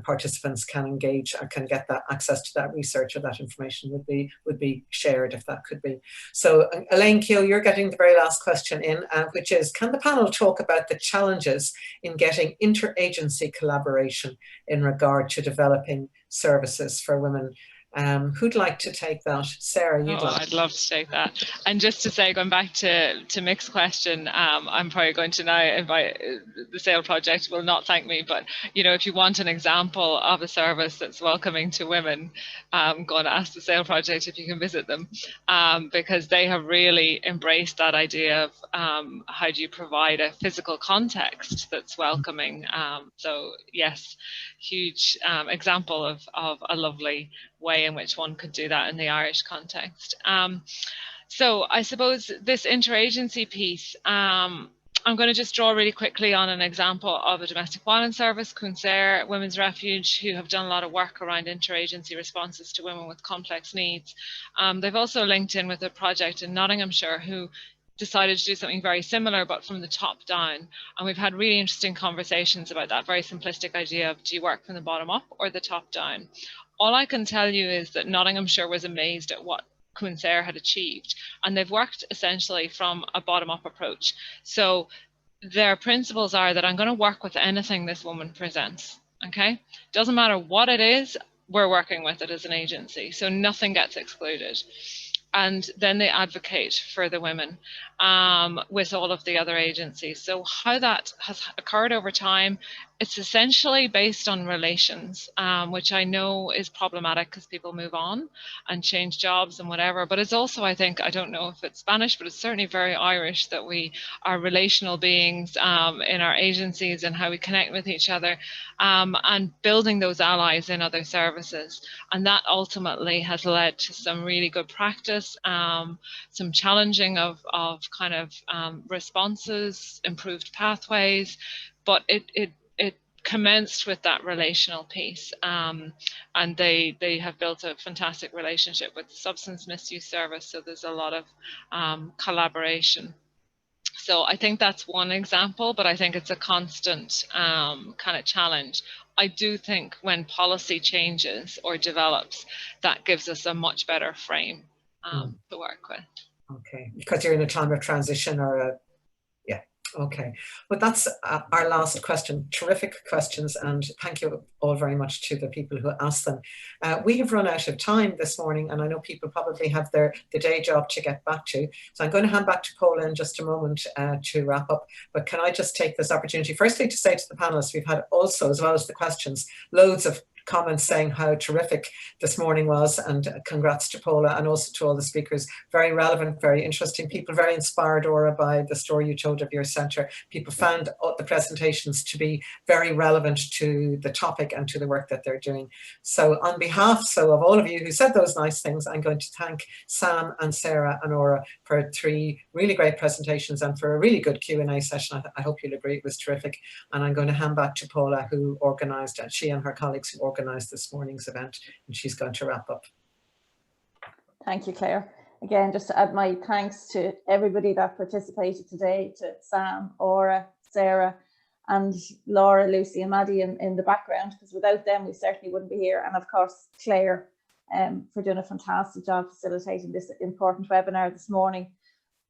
participants can engage or can get that access to that research, or that information would be shared if that could be. So Elaine Keogh, you're getting the very last question in, which is, can the panel talk about the challenges in getting interagency collaboration in regard to developing services for women Who'd like to take that? Sarah, you'd like. I'd love to take that. And just to say, going back to Mick's question, I'm probably going to now invite the SAIL project will not thank me, but you know, if you want an example of a service that's welcoming to women, I'm going to ask the SAIL project if you can visit them, because they have really embraced that idea of how do you provide a physical context that's welcoming. So yes, huge example of a lovely way in which one could do that in the Irish context. So I suppose this interagency piece, I'm going to just draw really quickly on an example of a domestic violence service, Clare Women's Refuge, who have done a lot of work around interagency responses to women with complex needs. They've also linked in with a project in Nottinghamshire who decided to do something very similar, but from the top down. And we've had really interesting conversations about that very simplistic idea of, do you work from the bottom up or the top down? All I can tell you is that Nottinghamshire was amazed at what Clare had achieved, and they've worked essentially from a bottom-up approach. So their principles are that I'm going to work with anything this woman presents, okay? Doesn't matter what it is, we're working with it as an agency, so nothing gets excluded. And then they advocate for the women with all of the other agencies. So how that has occurred over time, it's essentially based on relations, which I know is problematic because people move on and change jobs and whatever. But it's also, I think, I don't know if it's Spanish, but it's certainly very Irish that we are relational beings in our agencies and how we connect with each other, and building those allies in other services. And that ultimately has led to some really good practice, some challenging of kind of responses, improved pathways, but it commenced with that relational piece, and they have built a fantastic relationship with the substance misuse service, so there's a lot of collaboration. So I think that's one example, but I think it's a constant kind of challenge. I do think when policy changes or develops, that gives us a much better frame to work with. Okay, because you're in a time of transition or yeah, okay. But that's our last question. Terrific questions, and thank you all very much to the people who asked them. We have run out of time this morning, and I know people probably have the day job to get back to. So I'm going to hand back to Paula in just a moment to wrap up. But can I just take this opportunity, firstly, to say to the panelists, we've had also, as well as the questions, loads of comments saying how terrific this morning was, and congrats to Paula and also to all the speakers. Very relevant, very interesting people, very inspired, Ora, by the story you told of your centre. People found the presentations to be very relevant to the topic and to the work that they're doing. So on behalf of all of you who said those nice things, I'm going to thank Sam and Sarah and Ora for 3 really great presentations and for a really good Q&A session. I hope you'll agree it was terrific. And I'm going to hand back to Paula, who organised, she and her colleagues who organised this morning's event, and she's going to wrap up. Thank you, Claire. Again, just to add my thanks to everybody that participated today, to Sam, Ora, Sarah, and Laura, Lucy and Maddie in the background, because without them we certainly wouldn't be here. And of course, Claire for doing a fantastic job facilitating this important webinar this morning.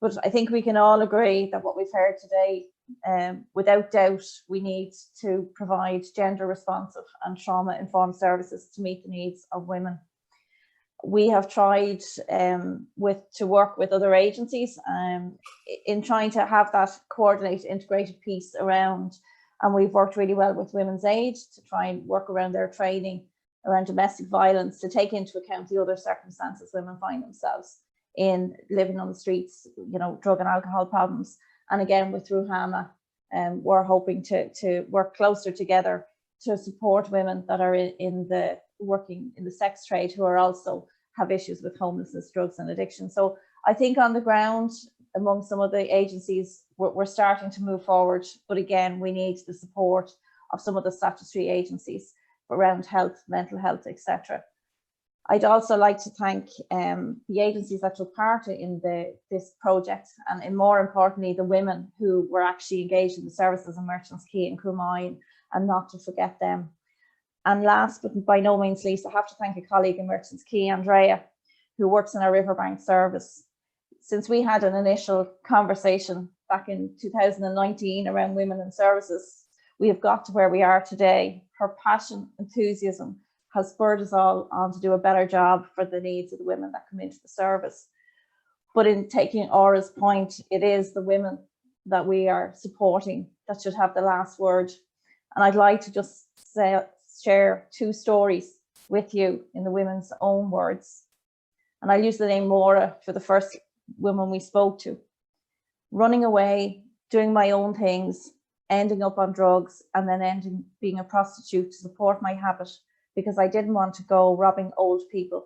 But I think we can all agree that what we've heard today, without doubt, we need to provide gender responsive and trauma informed services to meet the needs of women. We have tried to work with other agencies in trying to have that coordinated, integrated piece around, and we've worked really well with Women's Aid to try and work around their training around domestic violence, to take into account the other circumstances women find themselves in, living on the streets, you know, drug and alcohol problems. And again, with Ruhama, we're hoping to work closer together to support women that are working in the sex trade, who are also have issues with homelessness, drugs and addiction. So I think on the ground, among some of the agencies, we're starting to move forward. But again, we need the support of some of the statutory agencies around health, mental health, etc. I'd also like to thank the agencies that took part in this project, and more importantly, the women who were actually engaged in the services in Merchants Quay and Coomine, and not to forget them. And last but by no means least, I have to thank a colleague in Merchants Quay, Andrea, who works in our Riverbank service. Since we had an initial conversation back in 2019 around women in services, we have got to where we are today. Her passion, enthusiasm, has spurred us all on to do a better job for the needs of the women that come into the service. But in taking Aura's point, it is the women that we are supporting that should have the last word. And I'd like to just share 2 stories with you in the women's own words. And I'll use the name Maura for the first woman we spoke to. Running away, doing my own things, ending up on drugs, and then ending being a prostitute to support my habit because I didn't want to go robbing old people.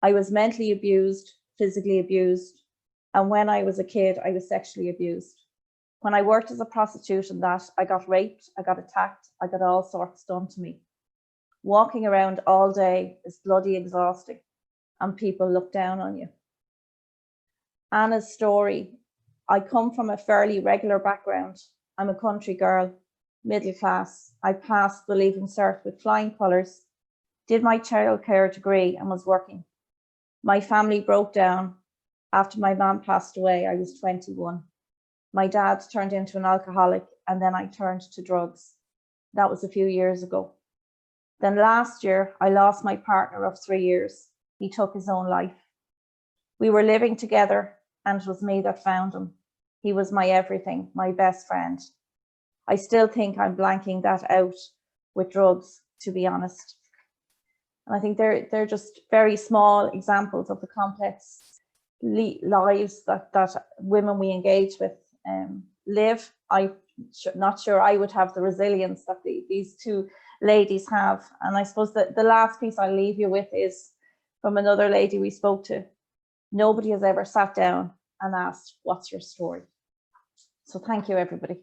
I was mentally abused, physically abused, and when I was a kid, I was sexually abused. When I worked as a prostitute and that, I got raped, I got attacked, I got all sorts done to me. Walking around all day is bloody exhausting, and people look down on you. Anna's story, I come from a fairly regular background. I'm a country girl, middle class. I passed the Leaving Cert with flying colours, did my childcare degree and was working. My family broke down. After my mum passed away, I was 21. My dad turned into an alcoholic and then I turned to drugs. That was a few years ago. Then last year, I lost my partner of 3 years. He took his own life. We were living together and it was me that found him. He was my everything, my best friend. I still think I'm blanking that out with drugs, to be honest. And I think they're just very small examples of the complex lives that women we engage with live. I'm not sure I would have the resilience that these 2 ladies have. And I suppose that the last piece I'll leave you with is from another lady we spoke to. Nobody has ever sat down and asked, what's your story? So thank you, everybody.